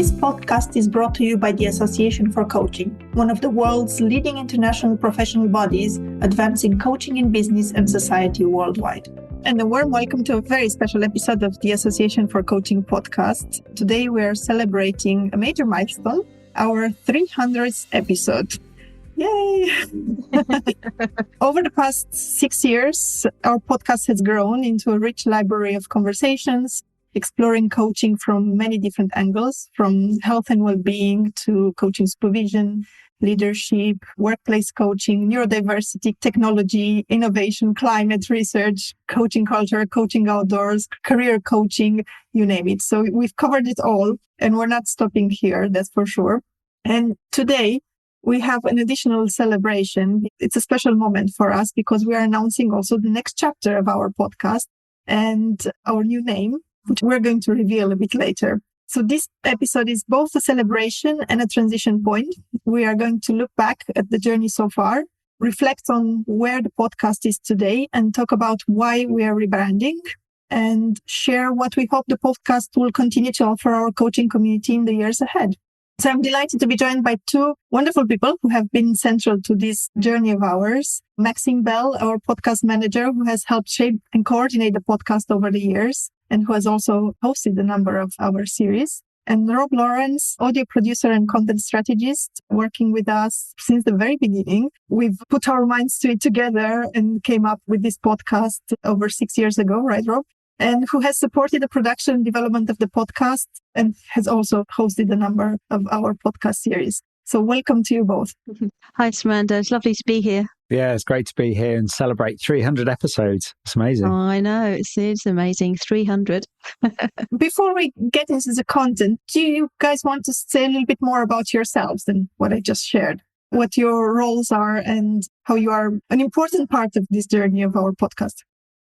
This podcast is brought to you by the Association for Coaching, one of the world's leading international professional bodies advancing coaching in business and society worldwide. And a warm welcome to a very special episode of the Association for Coaching podcast. Today we are celebrating a major milestone, our 300th episode. Yay! Over the past 6 years, our podcast has grown into a rich library of conversations, exploring coaching from many different angles, from health and well-being to coaching supervision, leadership, workplace coaching, neurodiversity, technology, innovation, climate research, coaching culture, coaching outdoors, career coaching, you name it. So we've covered it all, and we're not stopping here, that's for sure. And today, we have an additional celebration. It's a special moment for us because we are announcing also the next chapter of our podcast and our new name, which we're going to reveal a bit later. So this episode is both a celebration and a transition point. We are going to look back at the journey so far, reflect on where the podcast is today, and talk about why we are rebranding and share what we hope the podcast will continue to offer our coaching community in the years ahead. So I'm delighted to be joined by two wonderful people who have been central to this journey of ours. Maxine Bell, our podcast manager, who has helped shape and coordinate the podcast over the years, and who has also hosted a number of our series. And Rob Lawrence, audio producer and content strategist, working with us since the very beginning. We've put our minds to it together and came up with this podcast over 6 years ago, right, Rob? And who has supported the production and development of the podcast and has also hosted a number of our podcast series. So welcome to you both. Hi, Smaranda. It's lovely to be here. Yeah, it's great to be here and celebrate 300 episodes. It's amazing. Oh, I know. It's amazing. 300. Before we get into the content, do you guys want to say a little bit more about yourselves than what I just shared? What your roles are and how you are an important part of this journey of our podcast?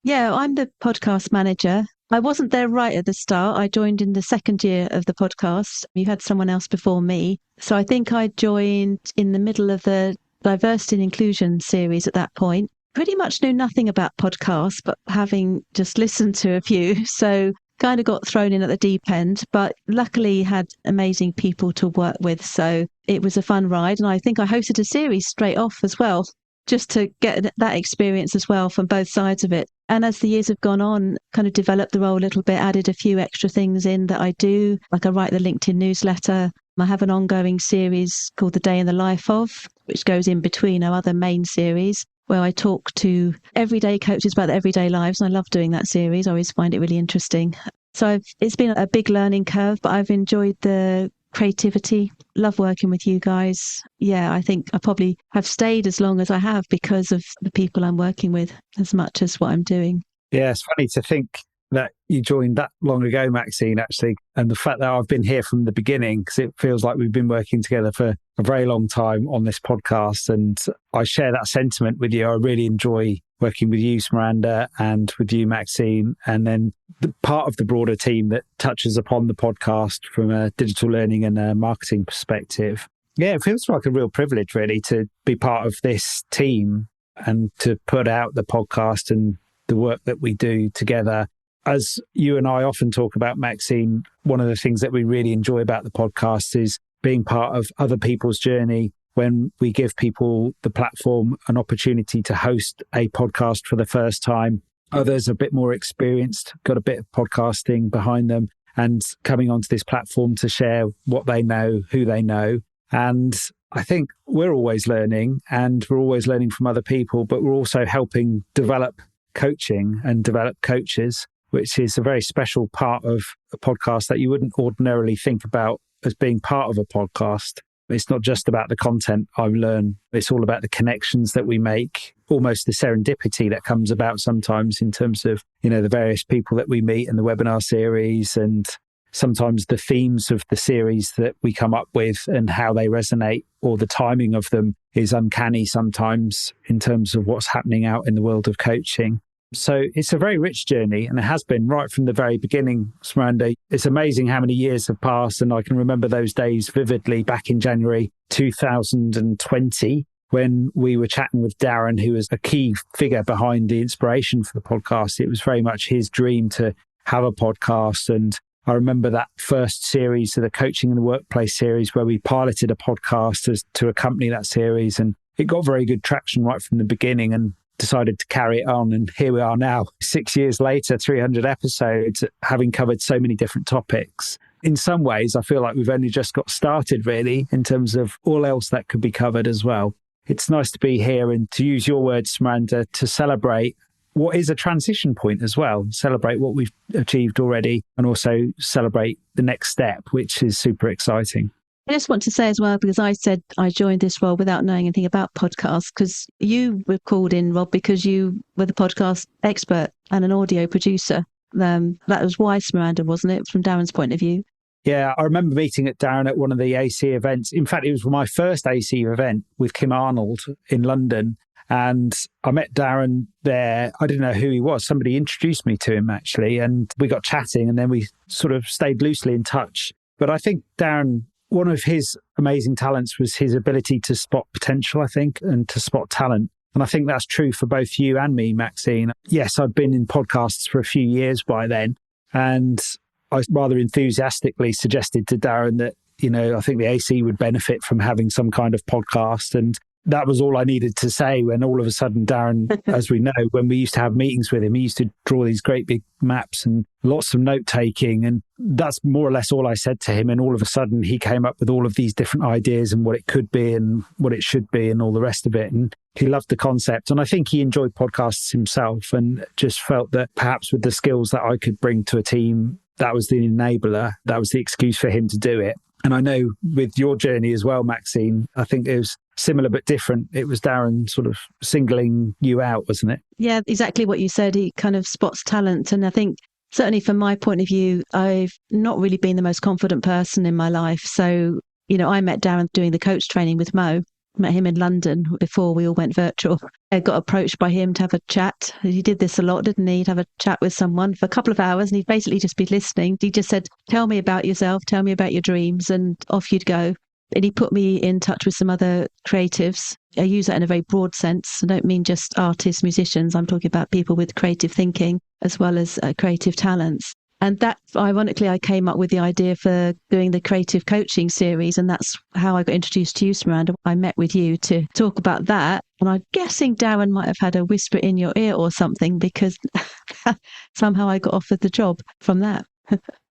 Yeah, I'm the podcast manager. I wasn't there right at the start. I joined in the second year of the podcast. You had someone else before me. So I think I joined in the middle of the diversity and inclusion series at that point. Pretty much knew nothing about podcasts, but having just listened to a few. So kind of got thrown in at the deep end, but luckily had amazing people to work with. So it was a fun ride. And I think I hosted a series straight off as well, just to get that experience as well from both sides of it. And as the years have gone on, kind of developed the role a little bit, added a few extra things in that I do, like I write the LinkedIn newsletter. I have an ongoing series called The Day in the Life Of, which goes in between our other main series, where I talk to everyday coaches about their everyday lives. And I love doing that series. I always find it really interesting. So it's been a big learning curve, but I've enjoyed the creativity. Love working with you guys. Yeah, I think I probably have stayed as long as I have because of the people I'm working with as much as what I'm doing. Yeah, it's funny to think that you joined that long ago, Maxine, actually, and the fact that I've been here from the beginning, because it feels like we've been working together for a very long time on this podcast. And I share that sentiment with you. I really enjoy working with you, Smaranda, and with you, Maxine, and then the part of the broader team that touches upon the podcast from a digital learning and a marketing perspective. Yeah, it feels like a real privilege, really, to be part of this team and to put out the podcast and the work that we do together. As you and I often talk about, Maxine, one of the things that we really enjoy about the podcast is being part of other people's journey. When we give people the platform, an opportunity to host a podcast for the first time, others a bit more experienced, got a bit of podcasting behind them, and coming onto this platform to share what they know, who they know. And I think we're always learning, and we're always learning from other people, but we're also helping develop coaching and develop coaches, which is a very special part of a podcast that you wouldn't ordinarily think about as being part of a podcast. It's not just about the content I learn. It's all about the connections that we make, almost the serendipity that comes about sometimes in terms of, the various people that we meet in the webinar series, and sometimes the themes of the series that we come up with and how they resonate, or the timing of them is uncanny sometimes in terms of what's happening out in the world of coaching. So it's a very rich journey, and it has been right from the very beginning, Smaranda. It's amazing how many years have passed, and I can remember those days vividly back in January 2020 when we were chatting with Darren, who was a key figure behind the inspiration for the podcast. It was very much his dream to have a podcast, and I remember that first series of the Coaching in the Workplace series where we piloted a podcast to accompany that series, and it got very good traction right from the beginning and decided to carry it on. And here we are now, 6 years later, 300 episodes, having covered so many different topics. In some ways, I feel like we've only just got started, really, in terms of all else that could be covered as well. It's nice to be here and to use your words, Smaranda, to celebrate what is a transition point as well, celebrate what we've achieved already and also celebrate the next step, which is super exciting. I just want to say as well, because I said I joined this role without knowing anything about podcasts, because you were called in, Rob, because you were the podcast expert and an audio producer. That was why, Smaranda, wasn't it, from Darren's point of view? Yeah, I remember meeting at Darren at one of the AC events. In fact, it was my first AC event with Kim Arnold in London. And I met Darren there. I didn't know who he was. Somebody introduced me to him, actually. And we got chatting and then we sort of stayed loosely in touch. But I think Darren, one of his amazing talents was his ability to spot potential, I think, and to spot talent. And I think that's true for both you and me, Maxine. Yes, I've been in podcasts for a few years by then. And I rather enthusiastically suggested to Darren that, I think the AC would benefit from having some kind of podcast. And that was all I needed to say when all of a sudden Darren, as we know, when we used to have meetings with him, he used to draw these great big maps and lots of note taking. And that's more or less all I said to him. And all of a sudden he came up with all of these different ideas and what it could be and what it should be and all the rest of it. And he loved the concept. And I think he enjoyed podcasts himself and just felt that perhaps with the skills that I could bring to a team, that was the enabler. That was the excuse for him to do it. And I know with your journey as well, Maxine, I think it was similar but different. It was Darren sort of singling you out, wasn't it? Yeah, exactly what you said. He kind of spots talent. And I think certainly from my point of view, I've not really been the most confident person in my life. So, I met Darren doing the coach training with Mo. Met him in London before we all went virtual. I got approached by him to have a chat. He did this a lot, didn't he? He'd have a chat with someone for a couple of hours and he'd basically just be listening. He just said, tell me about yourself, tell me about your dreams, and off you'd go. And he put me in touch with some other creatives. I use that in a very broad sense. I don't mean just artists, musicians. I'm talking about people with creative thinking as well as creative talents. And that, ironically, I came up with the idea for doing the creative coaching series. And that's how I got introduced to you, Smaranda. I met with you to talk about that. And I'm guessing Darren might have had a whisper in your ear or something, because somehow I got offered the job from that.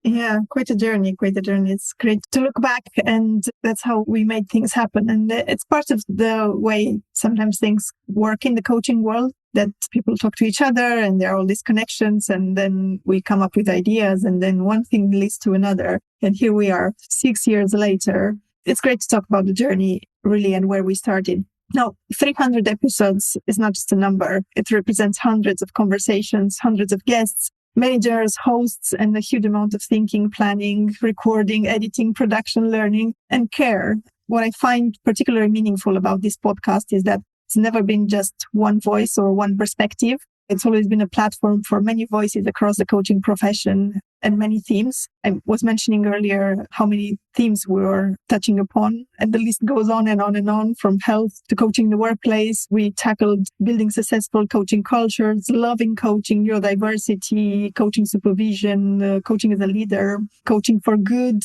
Yeah, quite a journey. It's great to look back, and that's how we made things happen. And it's part of the way sometimes things work in the coaching world, that people talk to each other and there are all these connections, and then we come up with ideas, and then one thing leads to another. And here we are 6 years later. It's great to talk about the journey, really, and where we started. Now, 300 episodes is not just a number. It represents hundreds of conversations, hundreds of guests, managers, hosts, and a huge amount of thinking, planning, recording, editing, production, learning, and care. What I find particularly meaningful about this podcast is that it's never been just one voice or one perspective. It's always been a platform for many voices across the coaching profession and many themes. I was mentioning earlier how many themes we were touching upon, and the list goes on and on and on, from health to coaching in the workplace. We tackled building successful coaching cultures, loving coaching, neurodiversity, coaching supervision, coaching as a leader, coaching for good,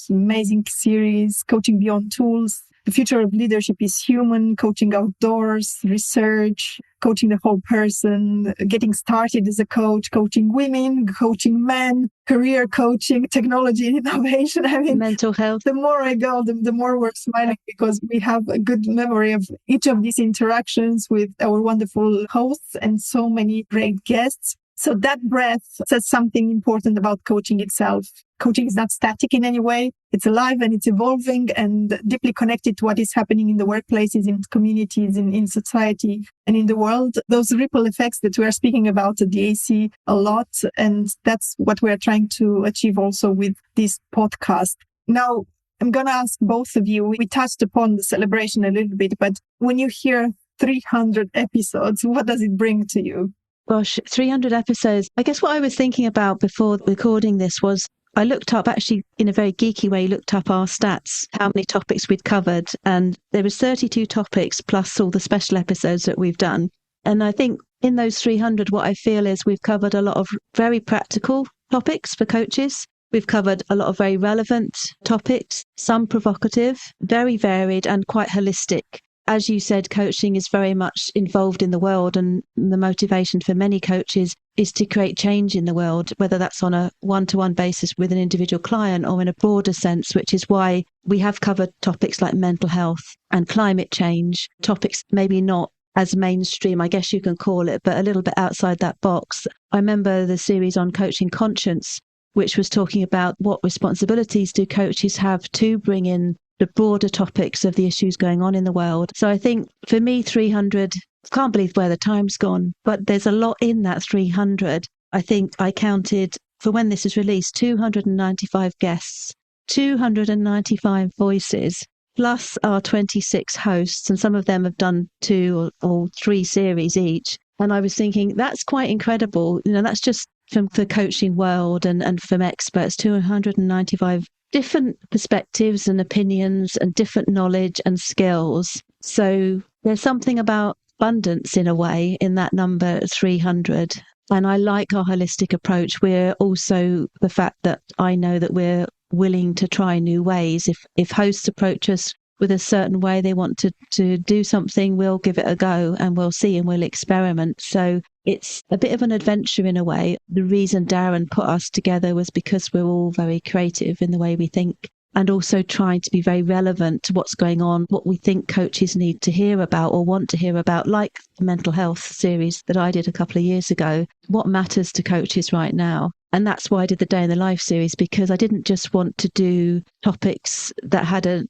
amazing series, coaching beyond tools. The future of leadership is human, coaching outdoors, research, coaching the whole person, getting started as a coach, coaching women, coaching men, career coaching, technology and innovation. I mean, mental health. The more I go, the more we're smiling, because we have a good memory of each of these interactions with our wonderful hosts and so many great guests. So that breadth says something important about coaching itself. Coaching is not static in any way. It's alive and it's evolving and deeply connected to what is happening in the workplaces, in communities, in society, and in the world. Those ripple effects that we are speaking about at the AC a lot. And that's what we're trying to achieve also with this podcast. Now, I'm going to ask both of you, we touched upon the celebration a little bit, but when you hear 300 episodes, what does it bring to you? Gosh, 300 episodes. I guess what I was thinking about before recording this was I looked up, actually in a very geeky way, looked up our stats, how many topics we'd covered. And there was 32 topics plus all the special episodes that we've done. And I think in those 300, what I feel is we've covered a lot of very practical topics for coaches. We've covered a lot of very relevant topics, some provocative, very varied and quite holistic. As you said, coaching is very much involved in the world, and the motivation for many coaches is to create change in the world, whether that's on a one-to-one basis with an individual client or in a broader sense, which is why we have covered topics like mental health and climate change, topics maybe not as mainstream, I guess you can call it, but a little bit outside that box. I remember the series on coaching conscience, which was talking about what responsibilities do coaches have to bring in the broader topics of the issues going on in the world. So I think for me, 300, I can't believe where the time's gone, but there's a lot in that 300. I think I counted, for when this is released, 295 guests, 295 voices, plus our 26 hosts, and some of them have done 2 or 3 series each. And I was thinking, that's quite incredible. That's just from the coaching world and from experts, 295 different perspectives and opinions and different knowledge and skills. So there's something about abundance in a way in that number 300. And I like our holistic approach. We're also the fact that I know that we're willing to try new ways. If hosts approach us with a certain way, they want to do something, we'll give it a go and we'll see and we'll experiment. So it's a bit of an adventure in a way. The reason Darren put us together was because we're all very creative in the way we think, and also trying to be very relevant to what's going on, what we think coaches need to hear about or want to hear about, like the mental health series that I did a couple of years ago. What matters to coaches right now? And that's why I did the Day in the Life series, because I didn't just want to do topics that had an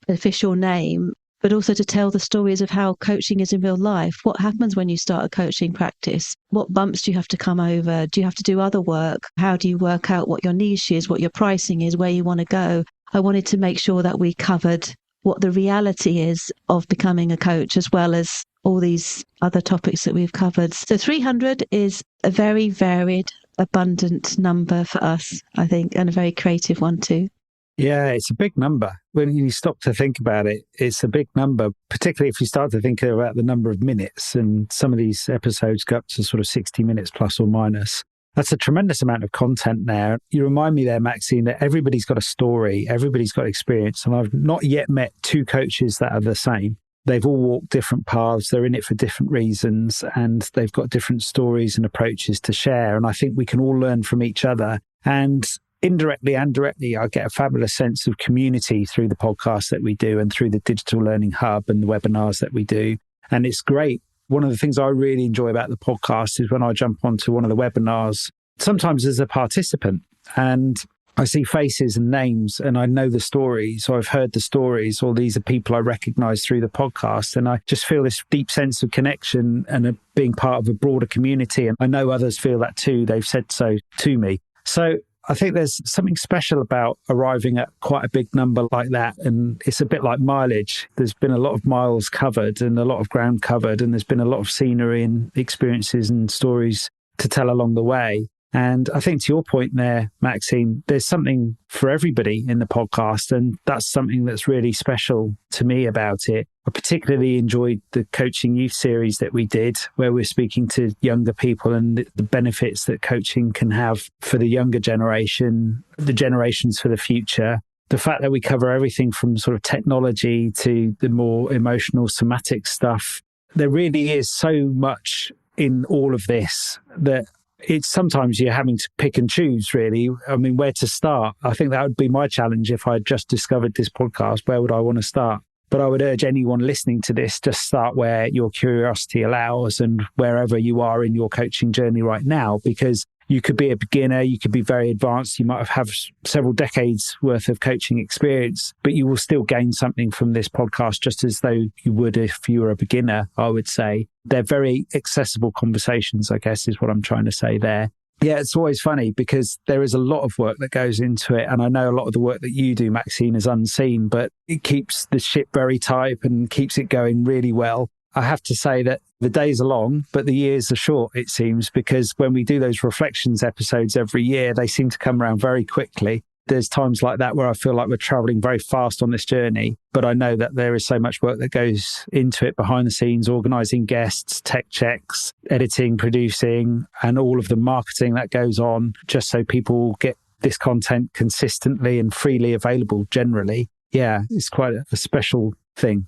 official name, but also to tell the stories of how coaching is in real life. What happens when you start a coaching practice? What bumps do you have to come over? Do you have to do other work? How do you work out what your niche is, what your pricing is, where you want to go? I wanted to make sure that we covered what the reality is of becoming a coach, as well as all these other topics that we've covered. So 300 is a very varied, abundant number for us, I think, and a very creative one too. Yeah, it's a big number. When you stop to think about it, it's a big number, particularly if you start to think about the number of minutes. And some of these episodes go up to sort of 60 minutes plus or minus. That's a tremendous amount of content there. You remind me there, Maxine, that everybody's got a story, everybody's got experience. And I've not yet met 2 coaches that are the same. They've all walked different paths. They're in it for different reasons, and they've got different stories and approaches to share. And I think we can all learn from each other. And indirectly and directly, I get a fabulous sense of community through the podcast that we do and through the Digital Learning Hub and the webinars that we do. And it's great. One of the things I really enjoy about the podcast is when I jump onto one of the webinars, sometimes as a participant, and I see faces and names and I know the stories, or I've heard the stories, or these are people I recognize through the podcast. And I just feel this deep sense of connection and being part of a broader community. And I know others feel that too. They've said so to me. So I think there's something special about arriving at quite a big number like that. And it's a bit like mileage. There's been a lot of miles covered and a lot of ground covered, and there's been a lot of scenery and experiences and stories to tell along the way. And I think to your point there, Maxine, there's something for everybody in the podcast. And that's something that's really special to me about it. I particularly enjoyed the Coaching Youth series that we did, where we're speaking to younger people and the benefits that coaching can have for the younger generation, the generations for the future. The fact that we cover everything from sort of technology to the more emotional, somatic stuff. There really is so much in all of this that it's sometimes you're having to pick and choose, really. I mean, where to start? I think that would be my challenge if I had just discovered this podcast. Where would I want to start? But I would urge anyone listening to this, just start where your curiosity allows and wherever you are in your coaching journey right now, because you could be a beginner, you could be very advanced, you might have several decades worth of coaching experience, but you will still gain something from this podcast, just as though you would if you were a beginner, I would say. They're very accessible conversations, I guess, is what I'm trying to say there. Yeah, it's always funny because there is a lot of work that goes into it. And I know a lot of the work that you do, Maxine, is unseen, but it keeps the ship very tight and keeps it going really well. I have to say that the days are long, but the years are short, it seems, because when we do those reflections episodes every year, they seem to come around very quickly. There's times like that where I feel like we're traveling very fast on this journey, but I know that there is so much work that goes into it behind the scenes, organising guests, tech checks, editing, producing, and all of the marketing that goes on, just so people get this content consistently and freely available generally. Yeah, it's quite a special thing.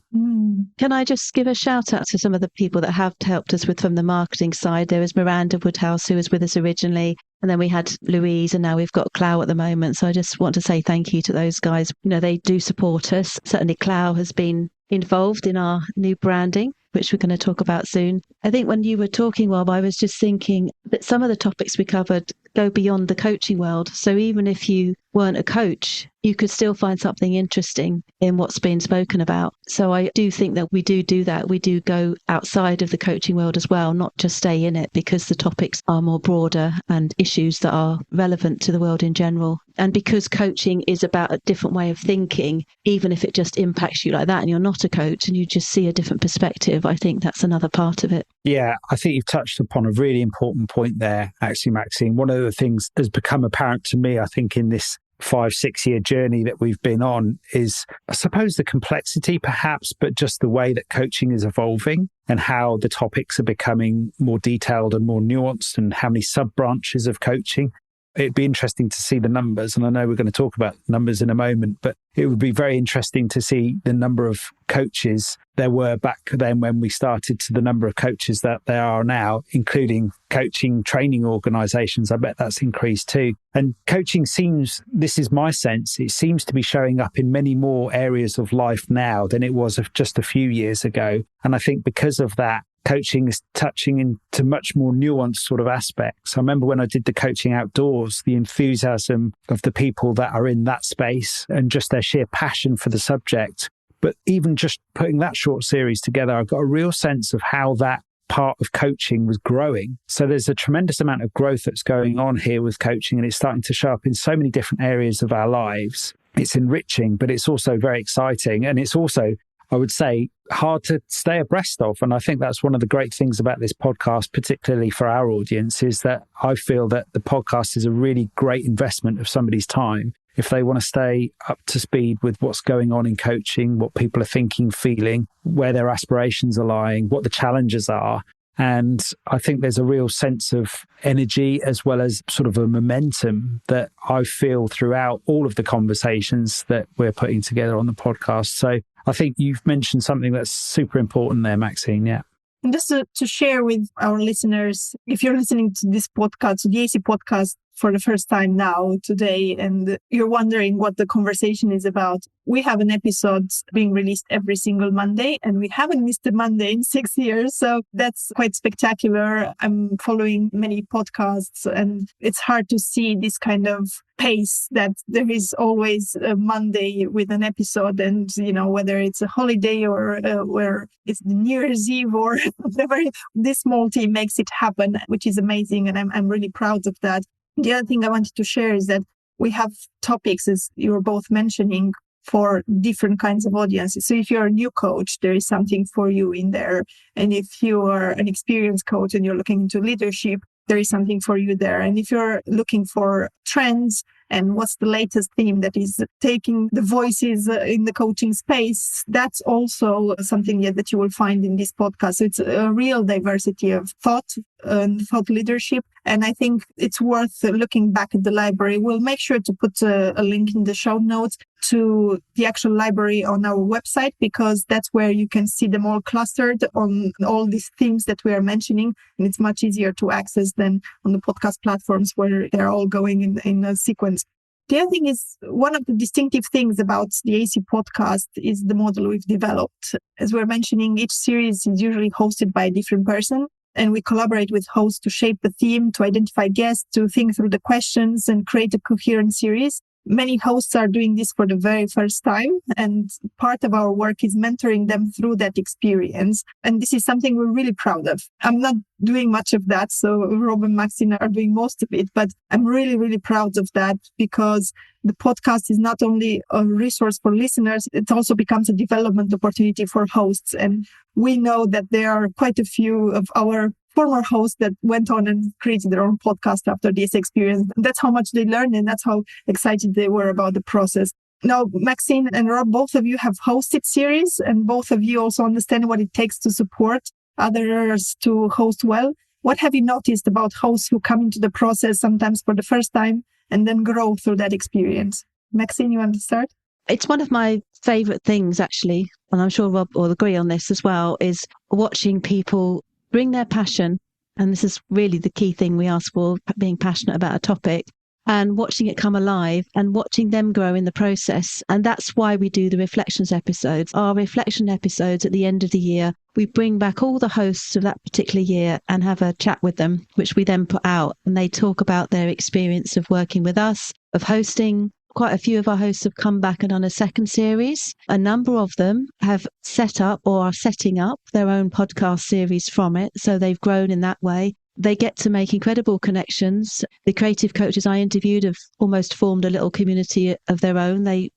Can I just give a shout out to some of the people that have helped us with from the marketing side? There was Smaranda Woodhouse, who was with us originally, and then we had Louise, and now we've got Clow at the moment. So I just want to say thank you to those guys. You know, they do support us. Certainly Clow has been involved in our new branding, which we're going to talk about soon. I think when you were talking, Rob, I was just thinking that some of the topics we covered go beyond the coaching world. So even if you weren't a coach, you could still find something interesting in what's being spoken about. So I do think that we do that. We do go outside of the coaching world as well, not just stay in it, because the topics are more broader and issues that are relevant to the world in general. And because coaching is about a different way of thinking, even if it just impacts you like that and you're not a coach and you just see a different perspective, I think that's another part of it. Yeah, I think you've touched upon a really important point there, actually, Maxine. One of the things that's become apparent to me, I think, in this 5-6 year journey that we've been on is, I suppose, the complexity perhaps, but just the way that coaching is evolving and how the topics are becoming more detailed and more nuanced, and how many sub-branches of coaching. It'd be interesting to see the numbers, and I know we're going to talk about numbers in a moment, but it would be very interesting to see the number of coaches there were back then when we started to the number of coaches that there are now, including coaching training organisations. I bet that's increased too. And coaching seems, this is my sense, it seems to be showing up in many more areas of life now than it was just a few years ago. And I think because of that, coaching is touching into much more nuanced sort of aspects. I remember when I did the coaching outdoors, the enthusiasm of the people that are in that space and just their sheer passion for the subject. But even just putting that short series together, I got a real sense of how that part of coaching was growing. So there's a tremendous amount of growth that's going on here with coaching, and it's starting to show up in so many different areas of our lives. It's enriching, but it's also very exciting. And it's also, I would say, hard to stay abreast of. And I think that's one of the great things about this podcast, particularly for our audience, is that I feel that the podcast is a really great investment of somebody's time if they want to stay up to speed with what's going on in coaching, what people are thinking, feeling, where their aspirations are lying, what the challenges are. And I think there's a real sense of energy as well as sort of a momentum that I feel throughout all of the conversations that we're putting together on the podcast. So I think you've mentioned something that's super important there, Maxine. Yeah. And just to share with our listeners, if you're listening to this podcast, the AC podcast, for the first time now today, and you're wondering what the conversation is about, we have an episode being released every single Monday, and we haven't missed a Monday in 6 years. So that's quite spectacular. I'm following many podcasts, and it's hard to see this kind of pace that there is always a Monday with an episode. And, you know, whether it's a holiday or where it's the New Year's Eve or whatever, this small team makes it happen, which is amazing. And I'm really proud of that. The other thing I wanted to share is that we have topics, as you were both mentioning, for different kinds of audiences. So if you're a new coach, there is something for you in there. And if you are an experienced coach and you're looking into leadership, there is something for you there. And if you're looking for trends and what's the latest theme that is taking the voices in the coaching space, that's also something that you will find in this podcast. So it's a real diversity of thought and thought leadership. And I think it's worth looking back at the library. We'll make sure to put a link in the show notes to the actual library on our website, because that's where you can see them all clustered on all these themes that we are mentioning. And it's much easier to access than on the podcast platforms where they're all going in a sequence. The other thing is, one of the distinctive things about the AC podcast is the model we've developed. As we're mentioning, each series is usually hosted by a different person, and we collaborate with hosts to shape the theme, to identify guests, to think through the questions and create a coherent series. Many hosts are doing this for the very first time, and part of our work is mentoring them through that experience. And this is something we're really proud of. I'm not doing much of that, so Rob and Maxine are doing most of it, but I'm really, really proud of that, because the podcast is not only a resource for listeners, it also becomes a development opportunity for hosts. And we know that there are quite a few of our former hosts that went on and created their own podcast after this experience. That's how much they learned, and that's how excited they were about the process. Now, Maxine and Rob, both of you have hosted series, and both of you also understand what it takes to support others to host well. What have you noticed about hosts who come into the process sometimes for the first time and then grow through that experience. Maxine, you want to start? It's one of my favourite things, actually, and I'm sure Rob will agree on this as well, is watching people bring their passion. And this is really the key thing we ask for, being passionate about a topic, and watching it come alive and watching them grow in the process. And that's why we do the reflections episodes. Our reflection episodes at the end of the year, we bring back all the hosts of that particular year and have a chat with them, which we then put out. And they talk about their experience of working with us, of hosting. Quite a few of our hosts have come back and done a second series. A number of them have set up or are setting up their own podcast series from it. So they've grown in that way. They get to make incredible connections. The creative coaches I interviewed have almost formed a little community of their own. There's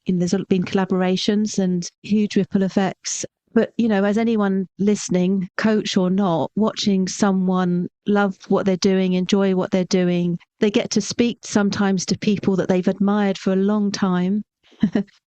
been collaborations and huge ripple effects. But, as anyone listening, coach or not, watching someone love what they're doing, enjoy what they're doing, they get to speak sometimes to people that they've admired for a long time.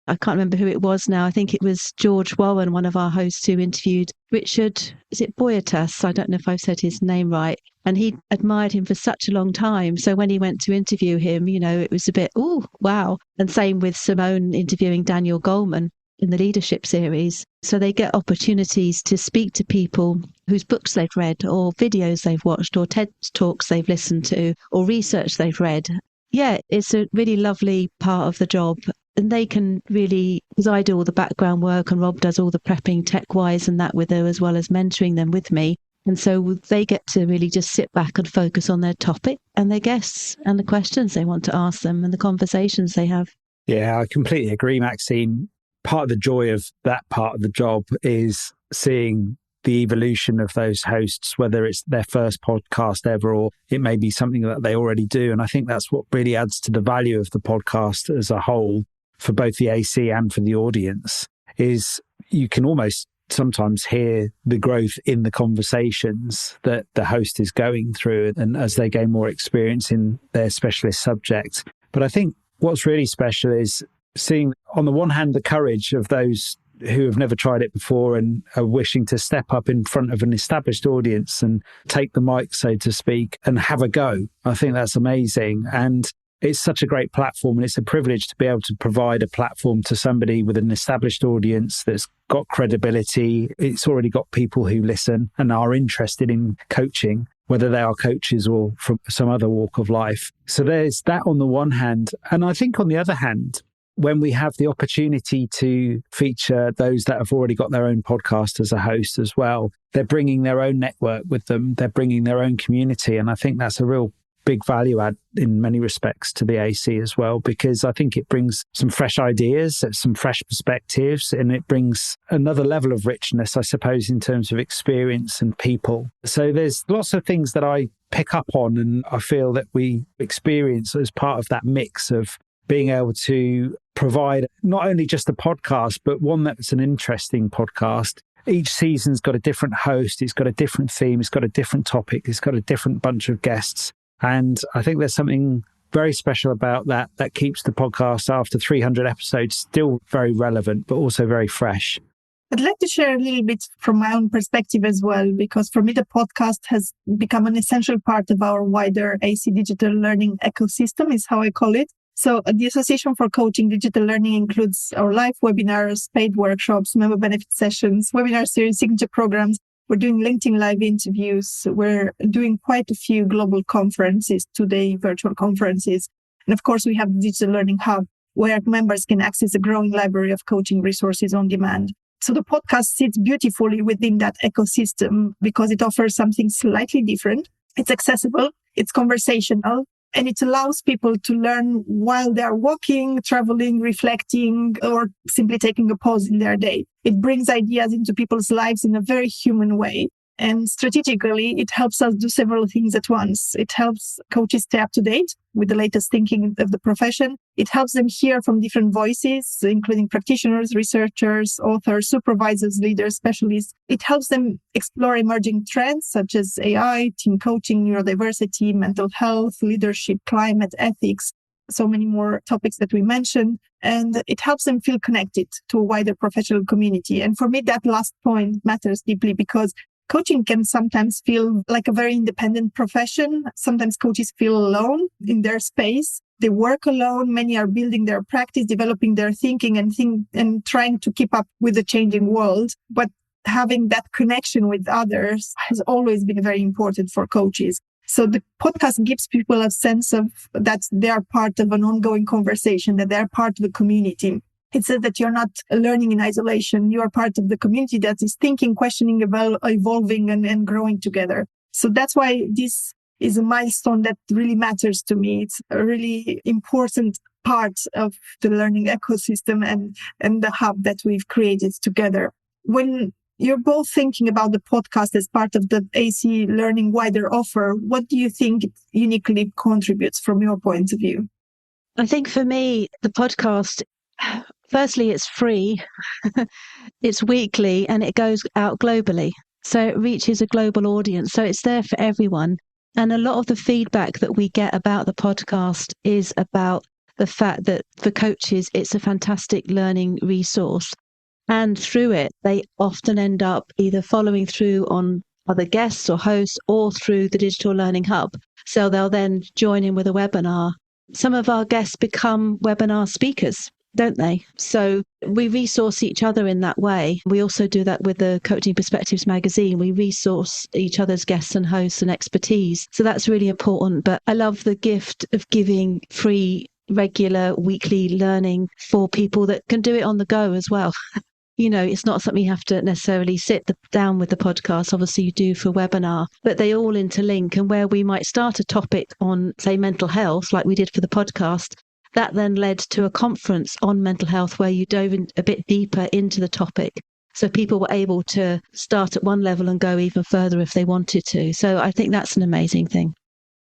I can't remember who it was now. I think it was George Warren, one of our hosts, who interviewed Richard, is it Boyatas? I don't know if I've said his name right. And he admired him for such a long time. So when he went to interview him, it was a bit, oh, wow. And same with Simone interviewing Daniel Goleman in the leadership series. So they get opportunities to speak to people whose books they've read or videos they've watched or TED Talks they've listened to or research they've read. Yeah, it's a really lovely part of the job. And they can really, because I do all the background work and Rob does all the prepping tech-wise and that with her, as well as mentoring them with me. And so they get to really just sit back and focus on their topic and their guests and the questions they want to ask them and the conversations they have. Yeah, I completely agree, Maxine. Part of the joy of that part of the job is seeing the evolution of those hosts, whether it's their first podcast ever or it may be something that they already do. And I think that's what really adds to the value of the podcast as a whole for both the AC and for the audience, is you can almost sometimes hear the growth in the conversations that the host is going through and as they gain more experience in their specialist subject. But I think what's really special is seeing, on the one hand, the courage of those who have never tried it before and are wishing to step up in front of an established audience and take the mic, so to speak, and have a go. I think that's amazing. And it's such a great platform, and it's a privilege to be able to provide a platform to somebody with an established audience that's got credibility. It's already got people who listen and are interested in coaching, whether they are coaches or from some other walk of life. So there's that on the one hand. And I think on the other hand, when we have the opportunity to feature those that have already got their own podcast as a host as well, they're bringing their own network with them. They're bringing their own community. And I think that's a real big value add in many respects to the AC as well, because I think it brings some fresh ideas, some fresh perspectives, and it brings another level of richness, I suppose, in terms of experience and people. So there's lots of things that I pick up on and I feel that we experience as part of that mix of being able to provide not only just a podcast, but one that's an interesting podcast. Each season's got a different host, it's got a different theme, it's got a different topic, it's got a different bunch of guests. And I think there's something very special about that keeps the podcast after 300 episodes still very relevant, but also very fresh. I'd like to share a little bit from my own perspective as well, because for me, the podcast has become an essential part of our wider AC digital learning ecosystem, is how I call it. So the Association for Coaching Digital Learning includes our live webinars, paid workshops, member benefit sessions, webinar series, signature programs. We're doing LinkedIn live interviews. We're doing quite a few global conferences, 2-day virtual conferences. And of course, we have the Digital Learning Hub, where members can access a growing library of coaching resources on demand. So the podcast sits beautifully within that ecosystem because it offers something slightly different. It's accessible, it's conversational, and it allows people to learn while they're walking, traveling, reflecting, or simply taking a pause in their day. It brings ideas into people's lives in a very human way. And strategically, it helps us do several things at once. It helps coaches stay up to date with the latest thinking of the profession. It helps them hear from different voices, including practitioners, researchers, authors, supervisors, leaders, specialists. It helps them explore emerging trends such as AI, team coaching, neurodiversity, mental health, leadership, climate, ethics, so many more topics that we mentioned. And it helps them feel connected to a wider professional community. And for me, that last point matters deeply because coaching can sometimes feel like a very independent profession. Sometimes coaches feel alone in their space. they work alone. Many are building their practice, developing their thinking and trying to keep up with the changing world. But having that connection with others has always been very important for coaches. So the podcast gives people a sense of that they are part of an ongoing conversation, that they're part of a community. It says that you're not learning in isolation. You are part of the community that is thinking, questioning, evolving and growing together. So that's why this is a milestone that really matters to me. It's a really important part of the learning ecosystem and the hub that we've created together. When you're both thinking about the podcast as part of the AC Learning wider offer, what do you think it uniquely contributes from your point of view? I think for me, the podcast, firstly, it's free, it's weekly, and it goes out globally. So it reaches a global audience. So it's there for everyone. And a lot of the feedback that we get about the podcast is about the fact that for coaches, it's a fantastic learning resource. And through it, they often end up either following through on other guests or hosts or through the Digital Learning Hub. So they'll then join in with a webinar. Some of our guests become webinar speakers, don't they? So we resource each other in that way. We also do that with the Coaching Perspectives magazine. We resource each other's guests and hosts and expertise. So that's really important. But I love the gift of giving free, regular, weekly learning for people that can do it on the go as well. You know, it's not something you have to necessarily sit down with the podcast. Obviously, you do for a webinar, but they all interlink. And where we might start a topic on, say, mental health, like we did for the podcast, that then led to a conference on mental health where you dove in a bit deeper into the topic. So people were able to start at one level and go even further if they wanted to. So I think that's an amazing thing.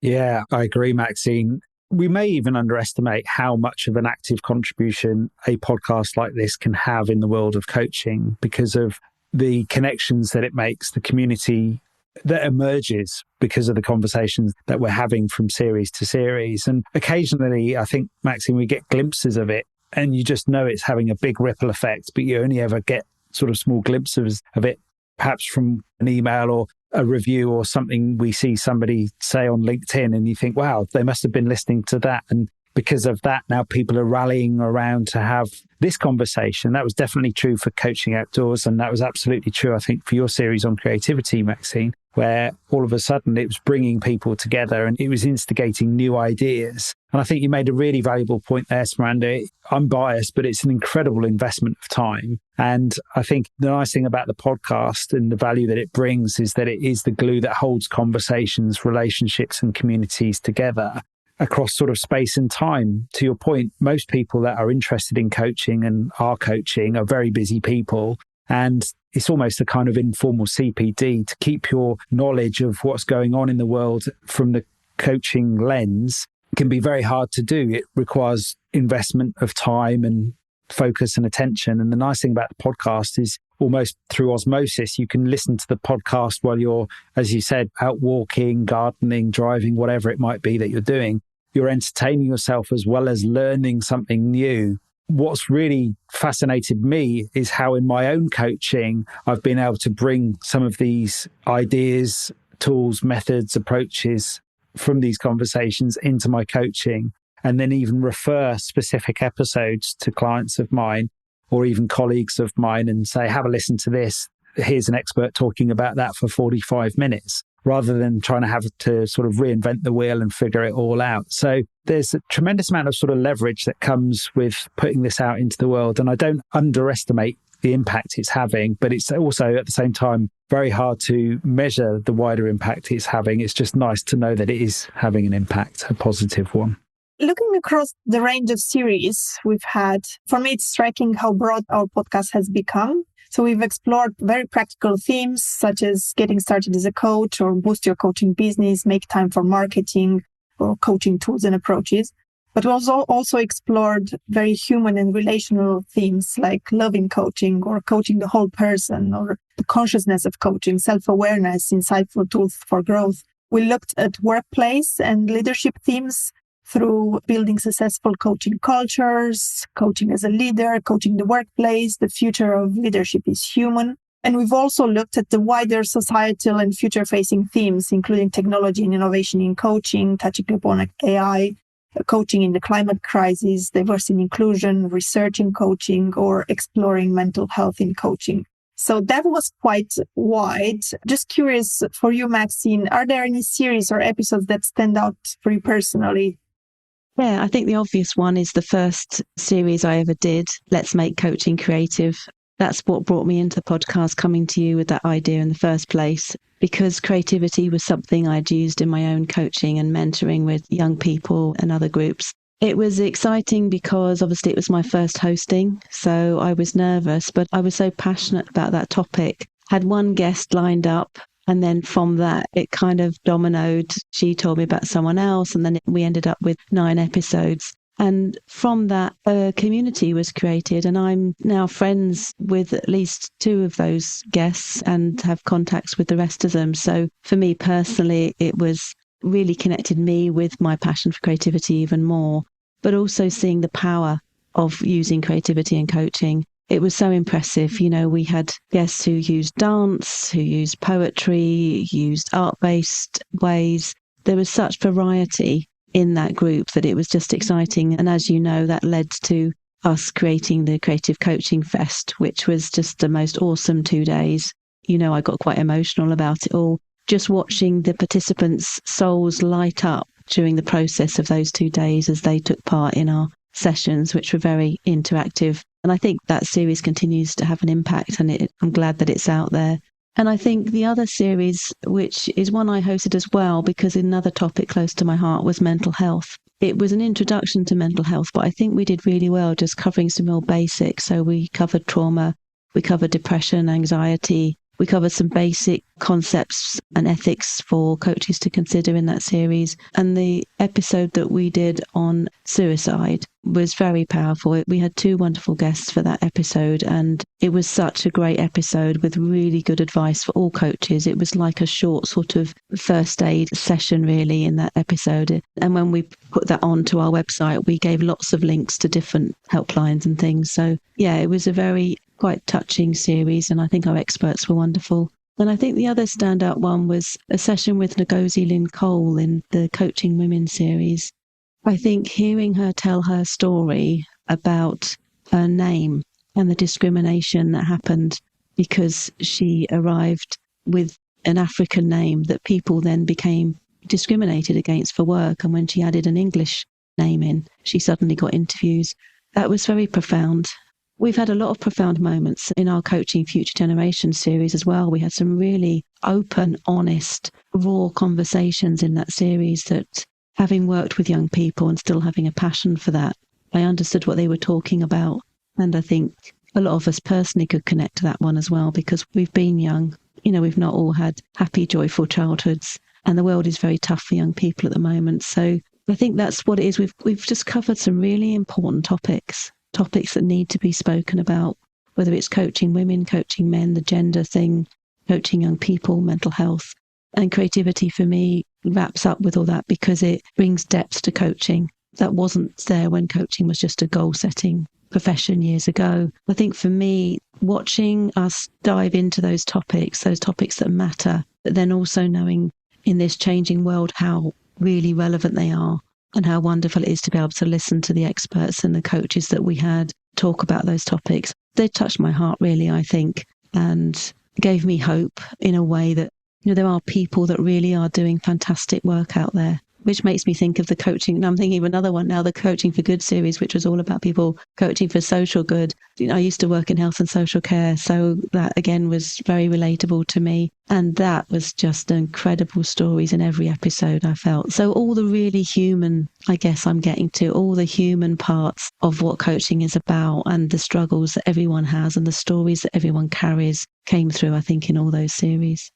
Yeah, I agree, Maxine. We may even underestimate how much of an active contribution a podcast like this can have in the world of coaching because of the connections that it makes, the community that emerges because of the conversations that we're having from series to series. And occasionally, I think, Maxine, we get glimpses of it and you just know it's having a big ripple effect, but you only ever get sort of small glimpses of it, perhaps from an email or a review or something we see somebody say on LinkedIn and you think, wow, they must have been listening to that. And because of that, now people are rallying around to have this conversation. That was definitely true for Coaching Outdoors. And that was absolutely true, I think, for your series on creativity, Maxine, where all of a sudden it was bringing people together and it was instigating new ideas. And I think you made a really valuable point there, Smaranda. I'm biased, but it's an incredible investment of time. And I think the nice thing about the podcast and the value that it brings is that it is the glue that holds conversations, relationships and communities together across sort of space and time. To your point, most people that are interested in coaching and are coaching are very busy people. And it's almost a kind of informal CPD to keep your knowledge of what's going on in the world from the coaching lens can be very hard to do. It requires investment of time and focus and attention. And the nice thing about the podcast is almost through osmosis, you can listen to the podcast while you're, as you said, out walking, gardening, driving, whatever it might be that you're doing. You're entertaining yourself as well as learning something new. What's really fascinated me is how in my own coaching, I've been able to bring some of these ideas, tools, methods, approaches from these conversations into my coaching, and then even refer specific episodes to clients of mine or even colleagues of mine and say, have a listen to this. Here's an expert talking about that for 45 minutes, rather than trying to have to sort of reinvent the wheel and figure it all out. So there's a tremendous amount of sort of leverage that comes with putting this out into the world. And I don't underestimate the impact it's having, but it's also at the same time very hard to measure the wider impact it's having. It's just nice to know that it is having an impact, a positive one. Looking across the range of series we've had, for me, it's striking how broad our podcast has become. So we've explored very practical themes such as getting started as a coach or boost your coaching business, make time for marketing or coaching tools and approaches. But we also explored very human and relational themes like loving coaching or coaching the whole person or the consciousness of coaching, self-awareness, insightful tools for growth. We looked at workplace and leadership themes through building successful coaching cultures, coaching as a leader, coaching the workplace. The future of leadership is human. And we've also looked at the wider societal and future-facing themes, including technology and innovation in coaching, touching upon AI, coaching in the climate crisis, diversity and inclusion, research in coaching, or exploring mental health in coaching. So that was quite wide. Just curious for you, Maxine, are there any series or episodes that stand out for you personally? Yeah, I think the obvious one is the first series I ever did, Let's Make Coaching Creative. That's what brought me into the podcast, coming to you with that idea in the first place, because creativity was something I'd used in my own coaching and mentoring with young people and other groups. It was exciting because obviously it was my first hosting, so I was nervous, but I was so passionate about that topic. Had one guest lined up, and then from that, it kind of dominoed. She told me about someone else, and then we ended up with 9 episodes. And from that, a community was created, and I'm now friends with at least 2 of those guests and have contacts with the rest of them. So for me personally, it was really connected me with my passion for creativity even more, but also seeing the power of using creativity in coaching. It was so impressive. You know, we had guests who used dance, who used poetry, used art-based ways. There was such variety in that group that it was just exciting. And as you know, that led to us creating the Creative Coaching Fest, which was just the most awesome 2 days. You know, I got quite emotional about it all. Just watching the participants' souls light up during the process of those 2 days as they took part in our sessions, which were very interactive. And I think that series continues to have an impact, and I'm glad that it's out there. And I think the other series, which is one I hosted as well, because another topic close to my heart was mental health. It was an introduction to mental health, but I think we did really well just covering some real basics. So we covered trauma, we covered depression, anxiety, we covered some basic concepts and ethics for coaches to consider in that series. And the episode that we did on suicide was very powerful. We had 2 wonderful guests for that episode, and it was such a great episode with really good advice for all coaches. It was like a short sort of first aid session really in that episode. And when we put that onto our website, we gave lots of links to different helplines and things. So yeah, it was a very quite touching series, and I think our experts were wonderful. And I think the other standout one was a session with Ngozi Lynn Cole in the Coaching Women series. I think hearing her tell her story about her name and the discrimination that happened because she arrived with an African name that people then became discriminated against for work. And when she added an English name in, she suddenly got interviews. That was very profound. We've had a lot of profound moments in our Coaching Future Generation series as well. We had some really open, honest, raw conversations in that series that, having worked with young people and still having a passion for that, I understood what they were talking about. And I think a lot of us personally could connect to that one as well, because we've been young. You know, we've not all had happy, joyful childhoods, and the world is very tough for young people at the moment. So I think that's what it is. We've just covered some really important topics that need to be spoken about, whether it's coaching women, coaching men, the gender thing, coaching young people, mental health. And creativity for me wraps up with all that because it brings depth to coaching that wasn't there when coaching was just a goal-setting profession years ago. I think for me, watching us dive into those topics that matter, but then also knowing in this changing world how really relevant they are, and how wonderful it is to be able to listen to the experts and the coaches that we had talk about those topics. They touched my heart really, I think, and gave me hope in a way that, you know, there are people that really are doing fantastic work out there, which makes me think of the coaching. And I'm thinking of another one now, the Coaching for Good series, which was all about people coaching for social good. You know, I used to work in health and social care, so that again was very relatable to me. And that was just incredible stories in every episode, I felt. So all the really human, I guess I'm getting to, all the human parts of what coaching is about and the struggles that everyone has and the stories that everyone carries came through, I think, in all those series.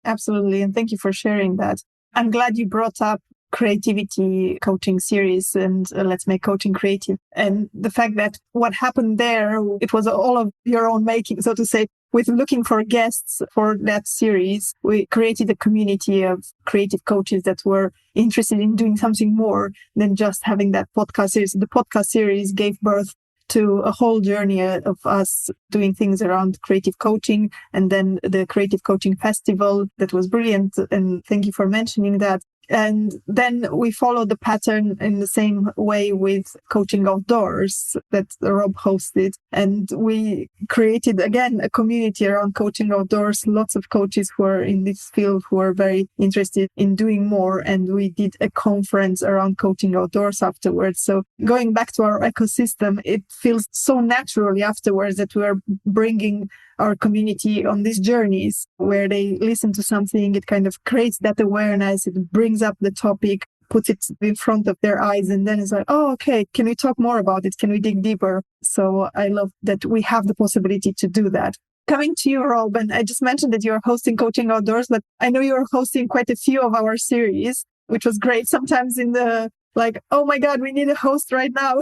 Absolutely. And thank you for sharing that. I'm glad you brought up creativity coaching series and Let's Make Coaching Creative. And the fact that what happened there, it was all of your own making, so to say. With looking for guests for that series, we created a community of creative coaches that were interested in doing something more than just having that podcast series. The podcast series gave birth to a whole journey of us doing things around creative coaching, and then the Creative Coaching Festival that was brilliant. And thank you for mentioning that. And then we follow the pattern in the same way with Coaching Outdoors that Rob hosted. And we created, again, a community around Coaching Outdoors. Lots of coaches who are in this field who are very interested in doing more. And we did a conference around Coaching Outdoors afterwards. So going back to our ecosystem, it feels so naturally afterwards that we are bringing our community on these journeys where they listen to something. It kind of creates that awareness. It brings up the topic, puts it in front of their eyes, and then it's like, oh, okay, can we talk more about it? Can we dig deeper? So I love that we have the possibility to do that. Coming to you, Rob, and I just mentioned that you're hosting Coaching Outdoors, but I know you're hosting quite a few of our series, which was great. Sometimes in the like, oh my God, we need a host right now